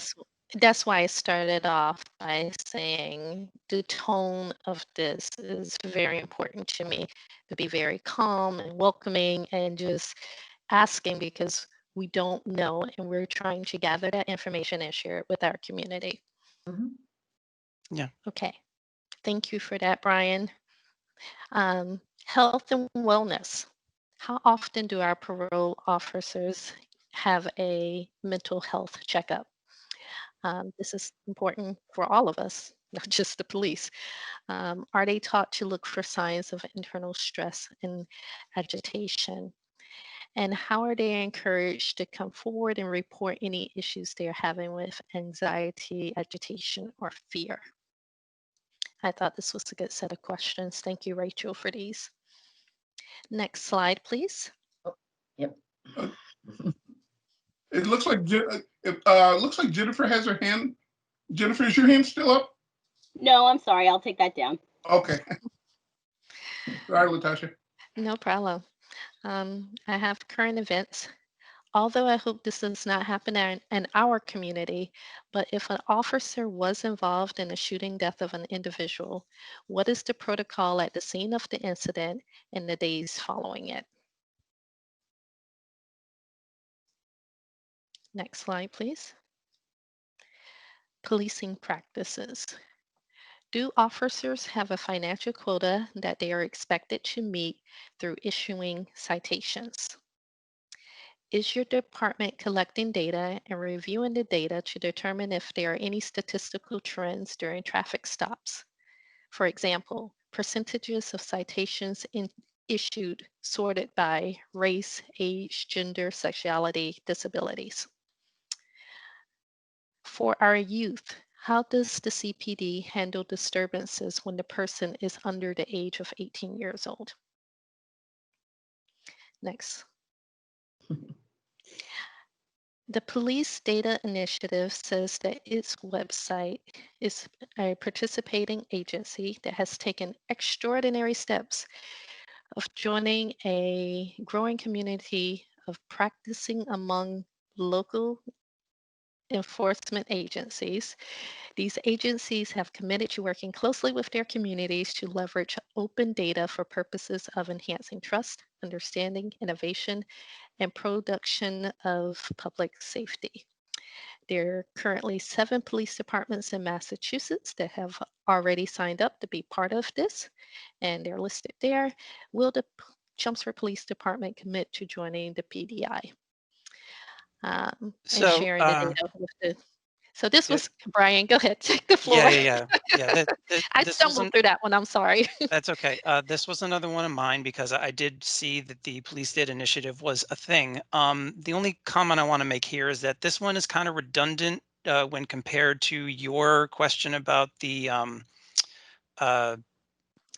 that's why I started off by saying the tone of this is very important to me, to be very calm and welcoming and just asking because we don't know and we're trying to gather that information and share it with our community. Mhm. yeah. Okay. Thank you for that, Brian. Health and wellness. How often do our parole officers have a mental health checkup? This is important for all of us, not just the police. Are they taught to look for signs of internal stress and agitation? And how are they encouraged to come forward and report any issues they're having with anxiety, agitation, or fear? I thought this was a good set of questions. Thank you, Rachel, for these. Next slide, please. Yep. Uh, It looks like Jennifer has her hand. Jennifer, is your hand still up? No, I'm sorry. I'll take that down. Okay. Sorry, Latasha. No problem. I have current events. Although I hope this does not happen in our community, but if an officer was involved in the shooting death of an individual, what is the protocol at the scene of the incident and the days following it? Next slide, please. Policing practices. Do officers have a financial quota that they are expected to meet through issuing citations? Is your department collecting data and reviewing the data to determine if there are any statistical trends during traffic stops? For example, percentages of citations issued sorted by race, age, gender, sexuality, disabilities. For our youth, how does the CPD handle disturbances when the person is under the age of 18 years old? Next. The Police Data Initiative says that its website is a participating agency that has taken extraordinary steps of joining a growing community of practicing among local enforcement agencies. These agencies have committed to working closely with their communities to leverage open data for purposes of enhancing trust, understanding, innovation, and production of public safety. There are currently 7 police departments in Massachusetts that have already signed up to be part of this, and they're listed there. Will the Chelmsford Police Department commit to joining the PDI and So, sharing the data with the so this yeah, was Brian, go ahead, take the yeah, floor. yeah, yeah, yeah. I This stumbled wasn't. through that one, I'm sorry. That's okay. This was another one of mine because I did see that the Police Data Initiative was a thing. The only comment I want to make here is that this one is kind of redundant when compared to your question about the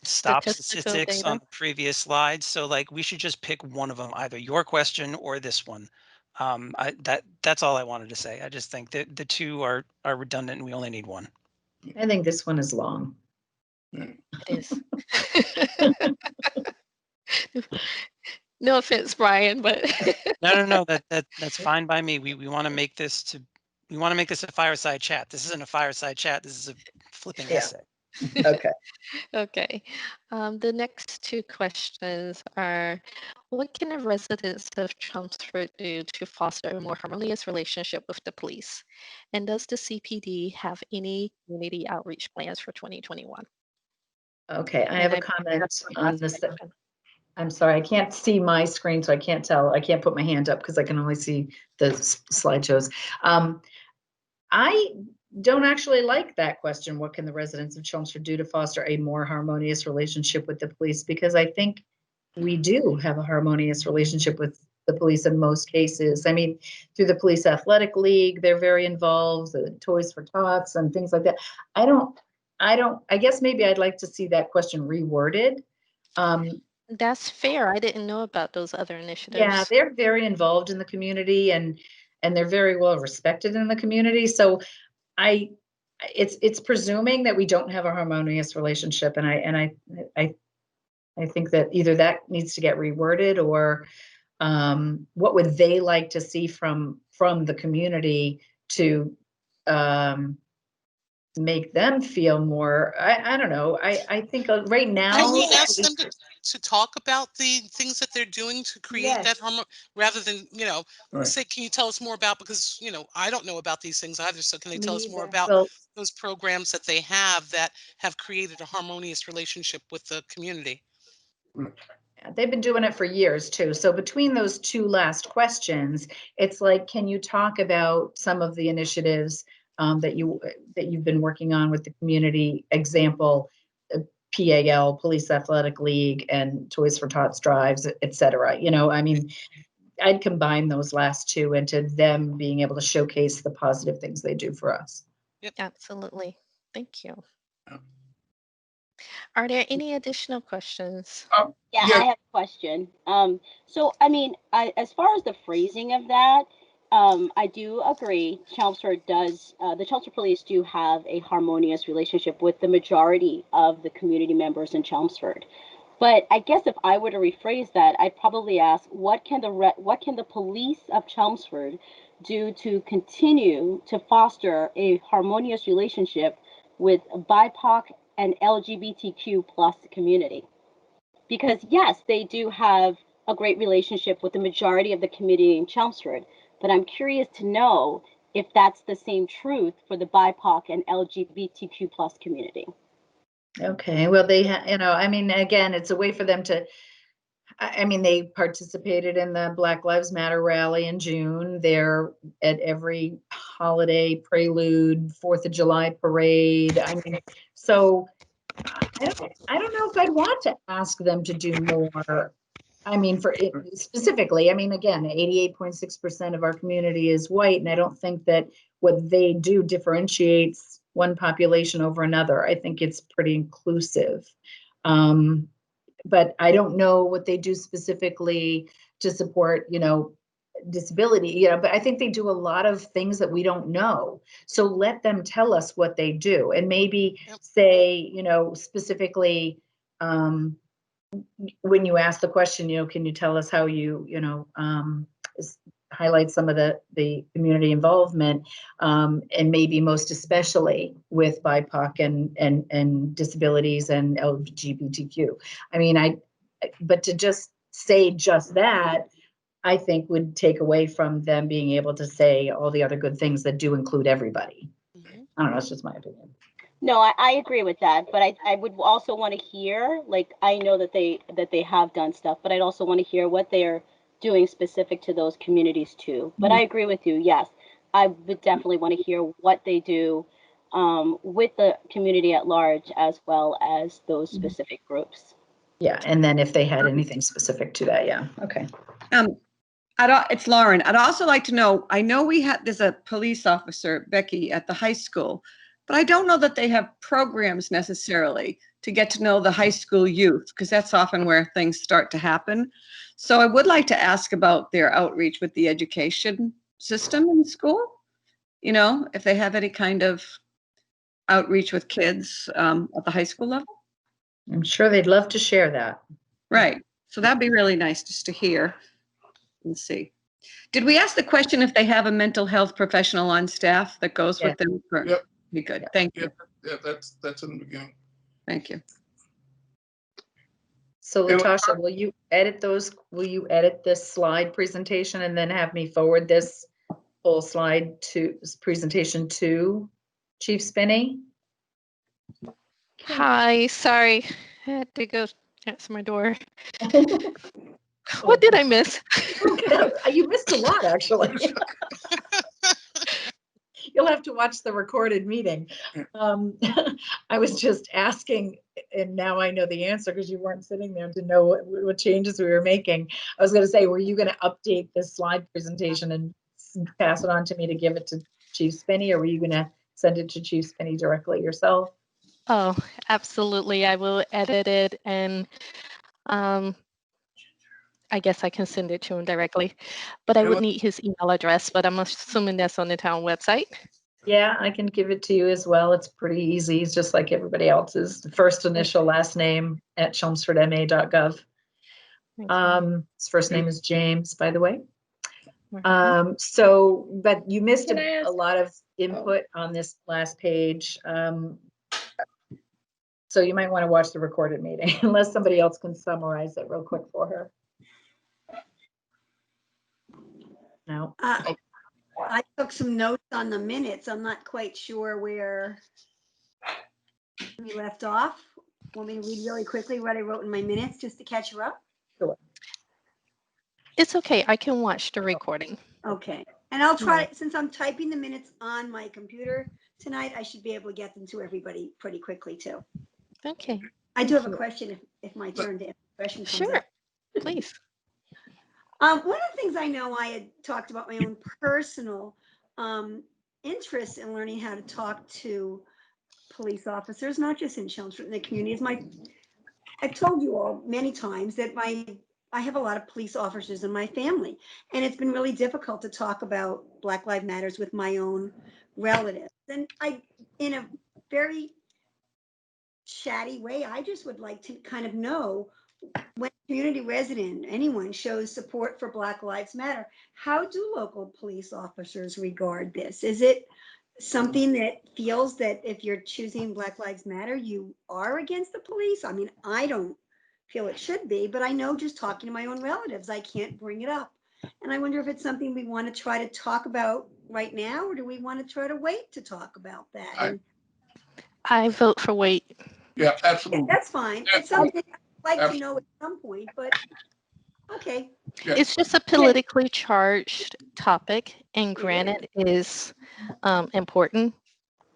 stop Statistical statistics data. on the previous slides. So like we should just pick one of them, either your question or this one. That's all I wanted to say. I just think that the two are redundant and we only need one. I think this one is long. It is. No offense, Brian, but No. That's fine by me. We want to make this a fireside chat. This isn't a fireside chat. This is a flipping Yeah. essay. Okay. okay. The next two questions are, what can the residents of Chelmsford do to foster a more harmonious relationship with the police? And does the CPD have any community outreach plans for 2021? Okay, I And have a I comment that's my on last this. question. I'm sorry, I can't see my screen, so I can't tell. I can't put my hand up because I can only see the slideshows. I don't actually like that question. What can the residents of Chelmsford do to foster a more harmonious relationship with the police? Because I think we do have a harmonious relationship with the police in most cases. I mean, through the Police Athletic League, they're very involved, the Toys for Tots and things like that. I guess maybe I'd like to see that question reworded. That's fair. I didn't know about those other Yeah, initiatives. they're very involved in the community and they're very well respected in the community. So it's presuming that we don't have a harmonious relationship, and I think that either that needs to get reworded, or what would they like to see from the community to make them feel more. I don't know. I think right now. Can we ask them to talk about the things that they're doing to create that Yes. harmony, rather than, Right. say, can you tell us more about, because, I don't know about these things either. So can they Me tell us more either. about Well, those programs that they have created a harmonious relationship with the community? they've been doing it for years too. So between those two last questions, it's like, can you talk about some of the initiatives that you've been working on with the community? Example, PAL, Police Athletic League, and Toys for Tots drives, et cetera. I mean, I'd combine those last two into them being able to showcase the positive things they do for us. Absolutely. Thank you. Yeah. Are there any additional questions? Yeah, Yeah. I have a question. So I mean, as far as the phrasing of that, I do agree. The Chelmsford Police do have a harmonious relationship with the majority of the community members in Chelmsford. But I guess if I were to rephrase that, I'd probably ask, what can the police of Chelmsford do to continue to foster a harmonious relationship with BIPOC and LGBTQ plus community? Because yes, they do have a great relationship with the majority of the community in Chelmsford, but I'm curious to know if that's the same truth for the BIPOC and LGBTQ plus community. Okay, well, I mean, again, it's a way for them to, I mean, they participated in the Black Lives Matter rally in June. They're at every holiday prelude, 4th of July parade. I mean, so I don't know if I'd want to ask them to do more. I mean, for it specifically, I mean, again, 88.6% of our community is white, and I don't think that what they do differentiates one population over another. I think it's pretty inclusive. But I don't know what they do specifically to support, disability, but I think they do a lot of things that we don't know. So let them tell us what they do, and maybe say, specifically, when you ask the question, can you tell us how you, highlight some of the community involvement, and maybe most especially with BIPOC and disabilities and LGBTQ. I mean, but to just say just that, I think would take away from them being able to say all the other good things that do include everybody. I don't know, it's just my opinion. No, I agree with that, but I would also want to hear, like, I know that they have done stuff, but I'd also want to hear what they're doing specific to those communities too. But I agree with you. Yes, I would definitely want to hear what they do with the community at large, as well as those specific groups. Yeah, and then if they had anything specific to that, yeah, okay. It's Lauren. I'd also like to know, I know there's a police officer, Becky, at the high school, but I don't know that they have programs necessarily. to get to know the high school youth, because that's often where things start to happen. So I would like to ask about their outreach with the education system in school. You know, if they have any kind of outreach with kids at the high school level. I'm sure they'd love to share that. Right. So that'd be really nice just to hear and see. Did we ask the question if they have a mental health professional on staff that goes with them? Yep. Be good. Thank you. Yeah, that's in the beginning. Thank you. So Latasha, will you edit this slide presentation and then have me forward this whole slide to presentation to Chief Spinney? Hi, sorry. I had to go answer my door. What did I miss? You missed a lot, actually. You'll have to watch the recorded meeting. I was just asking, and now I know the answer because you weren't sitting there to know what changes we were making. I was going to say, were you going to update this slide presentation and pass it on to me to give it to Chief Spinney, or were you going to send it to Chief Spinney directly yourself? Oh, absolutely. I will edit it, and I guess I can send it to him directly, but I would need his email address, but I'm assuming that's on the town website. Yeah, I can give it to you as well. It's pretty easy. It's just like everybody else's. First initial, last name at chelmsfordma.gov. His first name is James, by the way. So, but you missed a lot of input on this last page. So you might want to watch the recorded meeting unless somebody else can summarize it real quick for her. No. I took some notes on the minutes. I'm not quite sure where we left off. Want me to read really quickly what I wrote in my minutes just to catch you up? Sure. It's okay. I can watch the recording. Okay. And I'll try, since I'm typing the minutes on my computer tonight, I should be able to get them to everybody pretty quickly too. Okay. I do have a question if my turn to answer the question comes Sure. up. Please. One of the things I know I had talked about my own personal interest in learning how to talk to police officers, not just in Chelmsford, in the communities. I've told you all many times that I have a lot of police officers in my family, and it's been really difficult to talk about Black Lives Matters with my own relatives. And in a very chatty way, I just would like to kind of know, when a community resident, anyone shows support for Black Lives Matter, how do local police officers regard this? Is it something that feels that if you're choosing Black Lives Matter, you are against the police? I mean, I don't feel it should be, but I know just talking to my own relatives, I can't bring it up. And I wonder if it's something we want to try to talk about right now, or do we want to try to wait to talk about that? I vote for wait. Yeah, absolutely. Yeah, that's fine. It's something I'd like to know at some point, but okay. Yeah. It's just a politically charged topic, and granted, it is important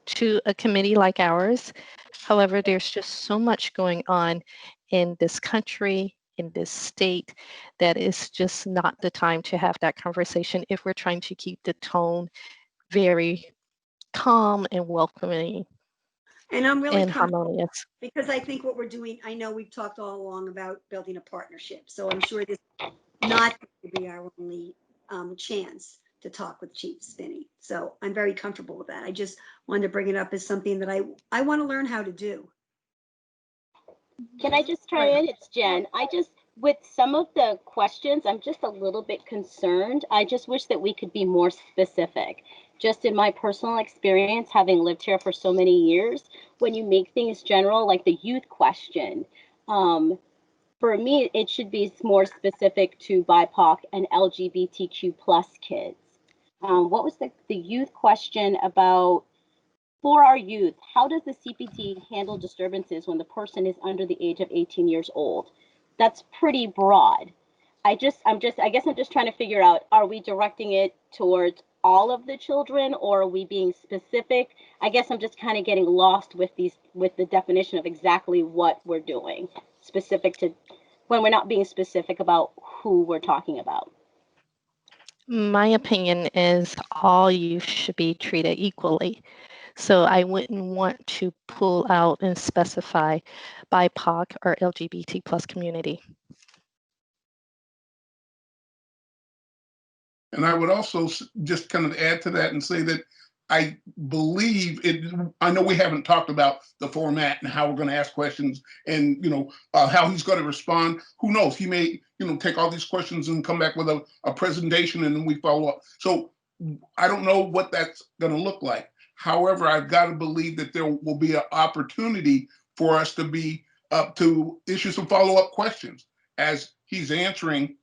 to a committee like ours. However, there's just so much going on in this country, in this state, that is just not the time to have that conversation if we're trying to keep the tone very calm and welcoming. And I'm really harmonious, because I think what we're doing, I know we've talked all along about building a partnership. So I'm sure this is not going to be our only chance to talk with Chief Spinney. So I'm very comfortable with that. I just wanted to bring it up as something that I want to learn how to do. Can I just try in? It's Jen. With some of the questions, I'm just a little bit concerned. I just wish that we could be more specific. Just in my personal experience, having lived here for so many years, when you make things general, like the youth question, for me, it should be more specific to BIPOC and LGBTQ plus kids. What was the youth question about? For our youth, how does the CPT handle disturbances when the person is under the age of 18 years old? That's pretty broad. I guess I'm just trying to figure out, are we directing it towards all of the children, or are we being specific? I guess I'm just kind of getting lost with the definition of exactly what we're doing, specific to when we're not being specific about who we're talking about. My opinion is all youth should be treated equally. So I wouldn't want to pull out and specify BIPOC or LGBT plus community. And I would also just kind of add to that and say that I believe it. I know we haven't talked about the format and how we're going to ask questions, and how he's going to respond. Who knows? He may take all these questions and come back with a presentation, and then we follow up. So I don't know what that's going to look like. However, I've got to believe that there will be an opportunity for us to be to issue some follow-up questions as he's answering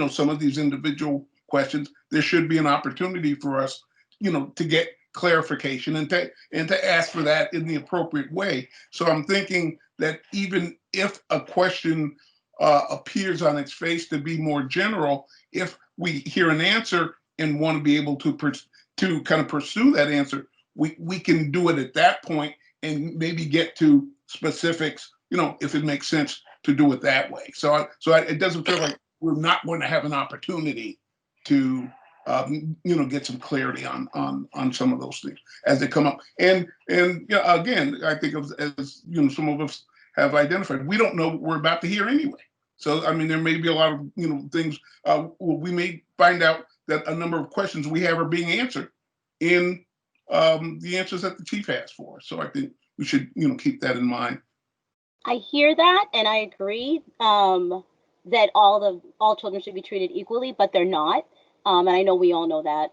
some of these individual questions. There should be an opportunity for us to get clarification and to ask for that in the appropriate way. So I'm thinking that even if a question appears on its face to be more general, if we hear an answer and want to be able to kind of pursue that answer, we can do it at that point and maybe get to specifics, if it makes sense to do it that way. So it doesn't feel like we're not going to have an opportunity to get some clarity on some of those things as they come up. And again, I think as some of us have identified, we don't know what we're about to hear anyway. So I mean, there may be a lot of things. We may find out that a number of questions we have are being answered in the answers that the chief has for us. So I think we should keep that in mind. I hear that, and I agree that all children should be treated equally, but they're not. And I know we all know that.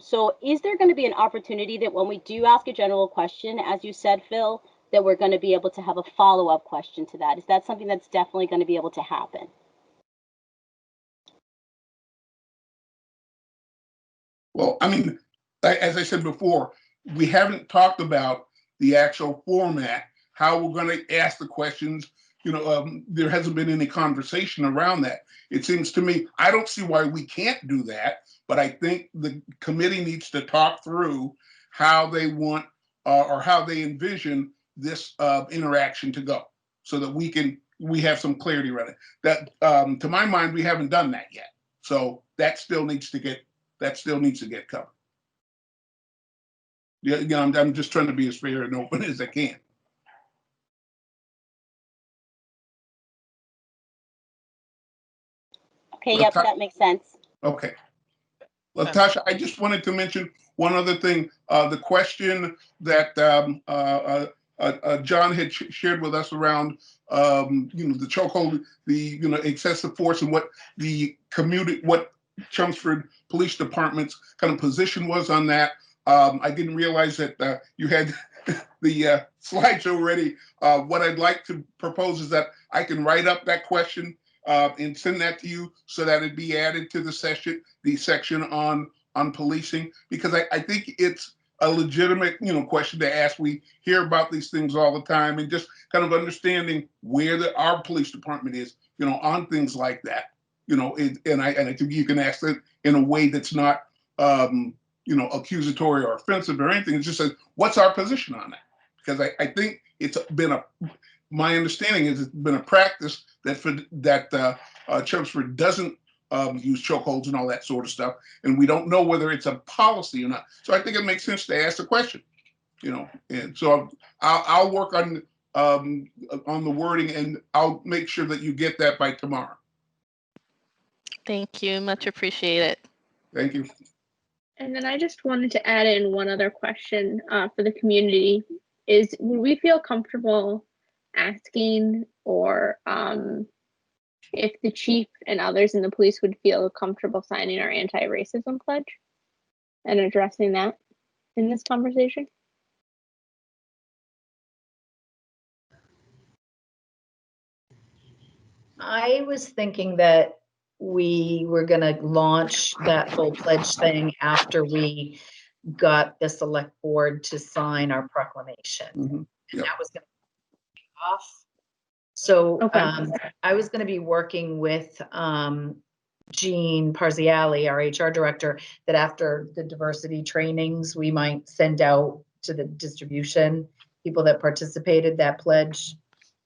So is there going to be an opportunity that when we do ask a general question, as you said, Phil, that we're going to be able to have a follow-up question to that? Is that something that's definitely going to be able to happen? Well, I mean, as I said before, we haven't talked about the actual format, how we're going to ask the questions. There hasn't been any conversation around that. It seems to me, I don't see why we can't do that, but I think the committee needs to talk through how they want or how they envision this interaction to go, so that we have some clarity around it. That, to my mind, we haven't done that yet. So that still needs to get covered. Yeah, I'm just trying to be as fair and open as I can. Okay, yep, that makes sense. Okay. Latasha, I just wanted to mention one other thing. The question that John had shared with us around, the chokehold, the excessive force, and what what Chelmsford Police Department's kind of position was on that. I didn't realize that you had the slideshow ready. What I'd like to propose is that I can write up that question and send that to you so that it be added to the section on policing, because I think it's a legitimate question to ask. We hear about these things all the time, and just kind of understanding where our police department is on things like that. And I think you can ask it in a way that's not accusatory or offensive or anything. It's just what's our position on that? Because I think it's been my understanding is it's been a practice that Chelmsford doesn't use chokeholds and all that sort of stuff, and we don't know whether it's a policy or not. So I think it makes sense to ask the question, And so I'll work on the wording, and I'll make sure that you get that by tomorrow. Thank you, much appreciated. Thank you. And then I just wanted to add in one other question for the community: is would we feel comfortable asking, or if the chief and others in the police would feel comfortable signing our anti-racism pledge and addressing that in this conversation? I was thinking that we were going to launch that whole pledge thing after we got the select board to sign our proclamation. Mm-hmm. Yep. That was going to be off. So Okay. I was going to be working with Jean Parziali, our HR director, that after the diversity trainings, we might send out to the distribution people that participated that pledge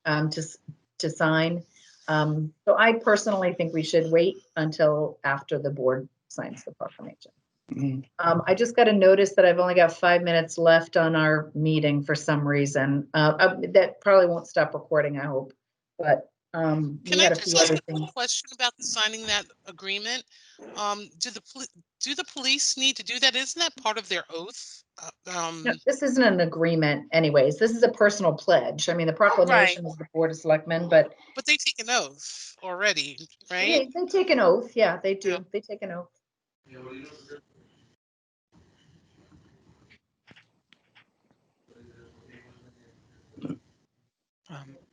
to sign. So I personally think we should wait until after the board signs the proclamation. Mhm. I just got a notice that I've only got 5 minutes left on our meeting for some reason. That probably won't stop recording, I hope. But Can we I had a just few ask other a quick things. question about signing that agreement? Do the police need to do that? Isn't that part of their oath? No, this isn't an agreement anyways. This is a personal pledge. I mean, the proclamation is the Board of Selectmen, but But they take an oath already, right? they take an oath. Yeah, they do. Yeah. They take an oath.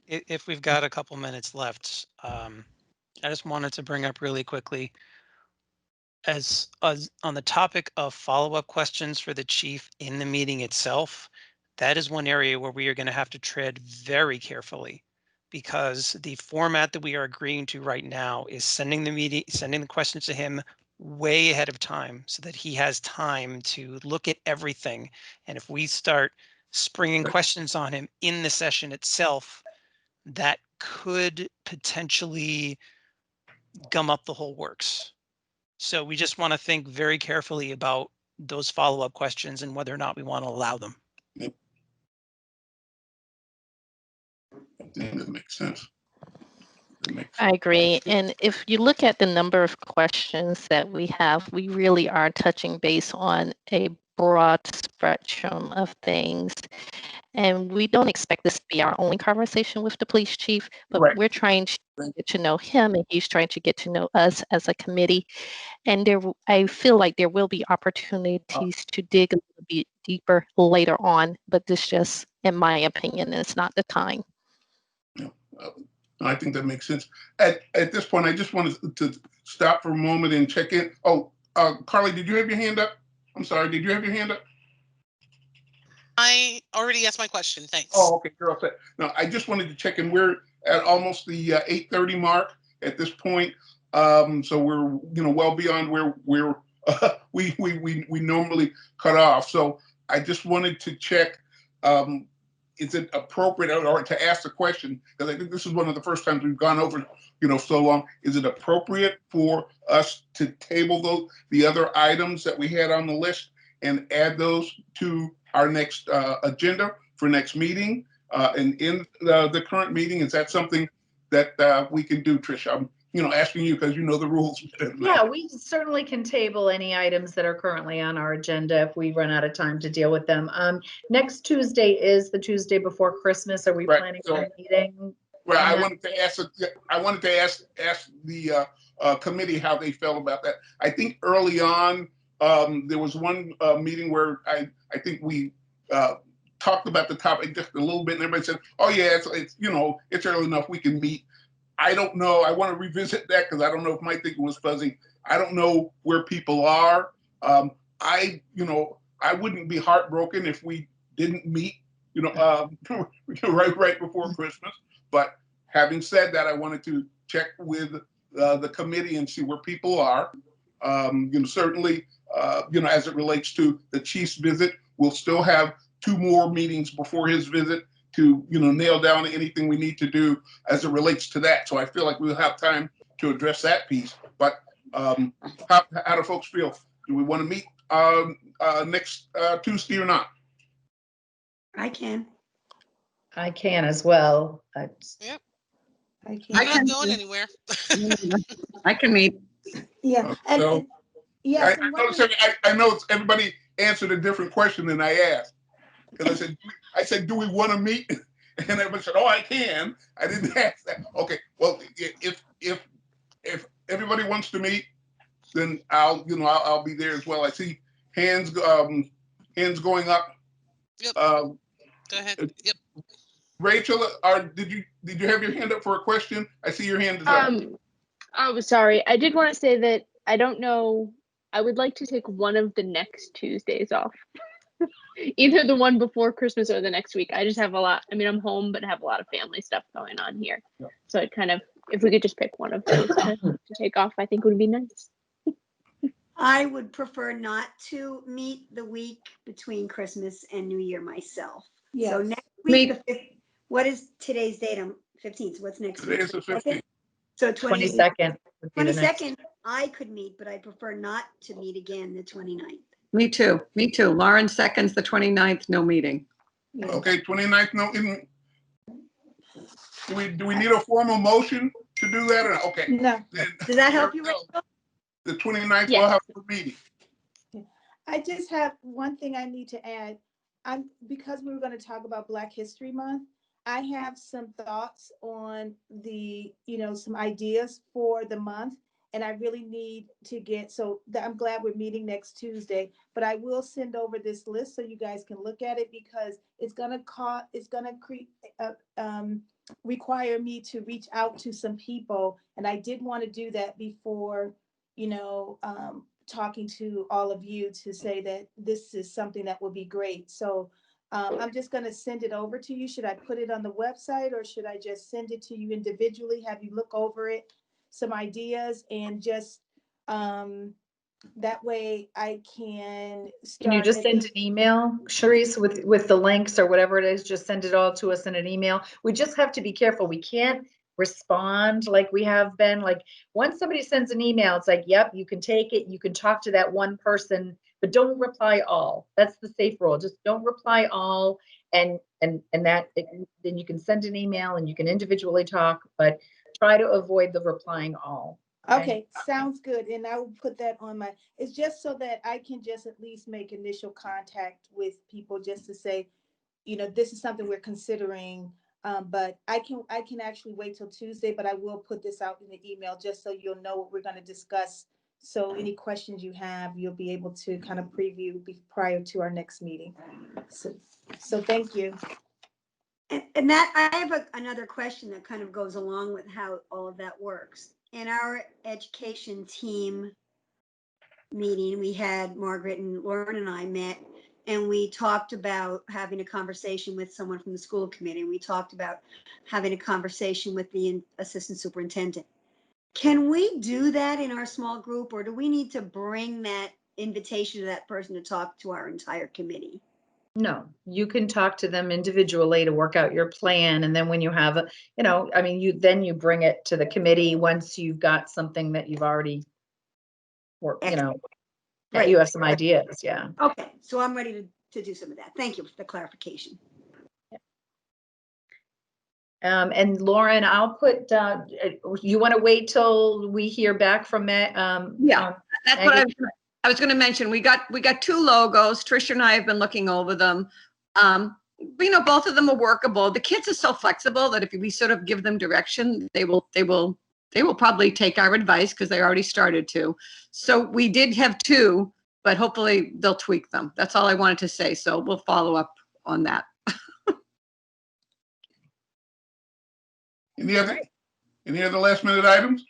If we've got a couple minutes left, I just wanted to bring up really quickly, as on the topic of follow-up questions for the chief in the meeting itself, that is one area where we are going to have to tread very carefully, because the format that we are agreeing to right now is sending the questions to him way ahead of time so that he has time to look at everything. And if we start springing questions on him in the session itself, that could potentially gum up the whole works. So we just want to think very carefully about those follow-up questions and whether or not we want to allow them. Yep. I think that makes sense. I agree. And if you look at the number of questions that we have, we really are touching base on a broad spectrum of things. And we don't expect this to be our only conversation with the police chief, but Right. we're trying to get to know him and he's trying to get to know us as a committee. And I feel like there will be opportunities to dig a little bit deeper later on, but this just, in my opinion, is not the time. Yeah. I think that makes sense. At this point, I just wanted to stop for a moment and check in. Oh, Carly, did you have your hand up? I'm sorry, did you have your hand up? I already asked my question. Thanks. Oh, okay, girl. No, I just wanted to check in. We're at almost the 8:30 mark at this point, so we're well beyond where we normally cut off. So I just wanted to check. Is it appropriate, or to ask the question, because I think this is one of the first times we've gone over so long. Is it appropriate for us to table the other items that we had on the list and add those to our next agenda for next meeting, and in the current meeting? Is that something that we can do, Tricia? I'm asking you because you know the rules. Yeah, we certainly can table any items that are currently on our agenda if we run out of time to deal with them. Next Tuesday is the Tuesday before Christmas. Are we planning on a meeting? Well, I wanted to ask the committee how they felt about that. I think early on there was one meeting where I think we talked about the topic just a little bit, and everybody said, "Oh yeah, it's early enough, we can meet." I don't know. I want to revisit that because I don't know if my thinking was fuzzy. I don't know where people are. I wouldn't be heartbroken if we didn't meet, right before Christmas. But having said that, I wanted to check with the committee and see where people are. Certainly, as it relates to the chief's visit, we'll still have 2 more meetings before his visit to nail down anything we need to do as it relates to that. So I feel like we'll have time to address that piece. But how do folks feel? Do we want to meet next Tuesday or not? I can. I can as well. Yep. I I'm can. not going anywhere. I can meet. Yeah. So Yes. I know everybody answered a different question than I asked. Because I said, do we want to meet? And everybody said, oh, I can. I didn't ask that. Okay, well, if everybody wants to meet, then I'll be there as well. I see hands going up. Yep. Go ahead. Yep. Rachel, did you have your hand up for a question? I see your hand is up. Oh, sorry. I did want to say that I don't know. I would like to take one of the next Tuesdays off. Either the one before Christmas or the next week. I just have a lot. I mean, I'm home, but have a lot of family stuff going on here. Yeah. So it kind of, if we could just pick one of those to take off, I think would be nice. I would prefer not to meet the week between Christmas and New Year myself. Yes. So next week, what is today's date? I'm 15th. So what's next week? Today is the 15th. So 22nd. 22nd. I could meet, but I prefer not to meet again the 29th. Me too. Me too. Lauren seconds the 29th, no meeting. Okay, 29th, no, do we need a formal motion to do that? Or, okay. No. Then, Does that help you, Rachel? the 29th, Yes. we'll have a meeting. I just have one thing I need to add. Because we were going to talk about Black History Month, I have some thoughts on some ideas for the month. And I really need to I'm glad we're meeting next Tuesday, but I will send over this list so you guys can look at it, because it's going to require me to reach out to some people. And I did want to do that before, talking to all of you to say that this is something that will be great. So I'm just going to send it over to you. Should I put it on the website, or should I just send it to you individually, have you look over it, some ideas, and just that way I can start. Can you just send an email, Sharice, with the links or whatever it is? Just send it all to us in an email. We just have to be careful. We can't respond like we have been. Like, once somebody sends an email, it's like, yep, you can take it. You can talk to that one person, but don't reply all. That's the safe rule. Just don't reply all. And then you can send an email and you can individually talk, but try to avoid the replying all. Okay, sounds good. And I will put that on it's just so that I can just at least make initial contact with people, just to say, this is something we're considering. But I can actually wait till Tuesday, but I will put this out in the email just so you'll know what we're going to discuss. So any questions you have, you'll be able to kind of preview prior to our next meeting. So thank you. And Matt, I have another question that kind of goes along with how all of that works. In our education team meeting, we had Margaret and Lauren and I met, and we talked about having a conversation with someone from the school committee. We talked about having a conversation with the assistant superintendent. Can we do that in our small group, or do we need to bring that invitation to that person to talk to our entire committee? No, you can talk to them individually to work out your plan. And then when you have you bring it to the committee once you've got something that you've already worked, Right. You have some ideas. Yeah. Okay. So I'm ready to do some of that. Thank you for the clarification. And Lauren, I'll put, you want to wait till we hear back from Matt? Yeah, that's what I was going to mention. We got 2 logos. Tricia and I have been looking over them. Both of them are workable. The kids are so flexible that if we sort of give them direction, they will probably take our advice, because they already started to. So we did have 2, but hopefully they'll tweak them. That's all I wanted to say. So we'll follow up on that. Any other last minute items?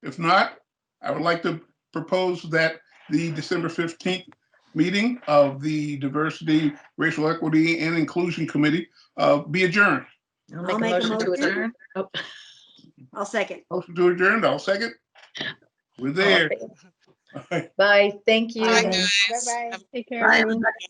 If not, I would like to propose that the December 15th meeting of the Diversity, Racial Equity, and Inclusion Committee be adjourned. I'll make a motion to adjourn. Oh. I'll second. Motion to adjourn, I'll second. We're there. Bye. Thank you. Bye, guys. Bye-bye. Take care, Bye, everyone. everybody.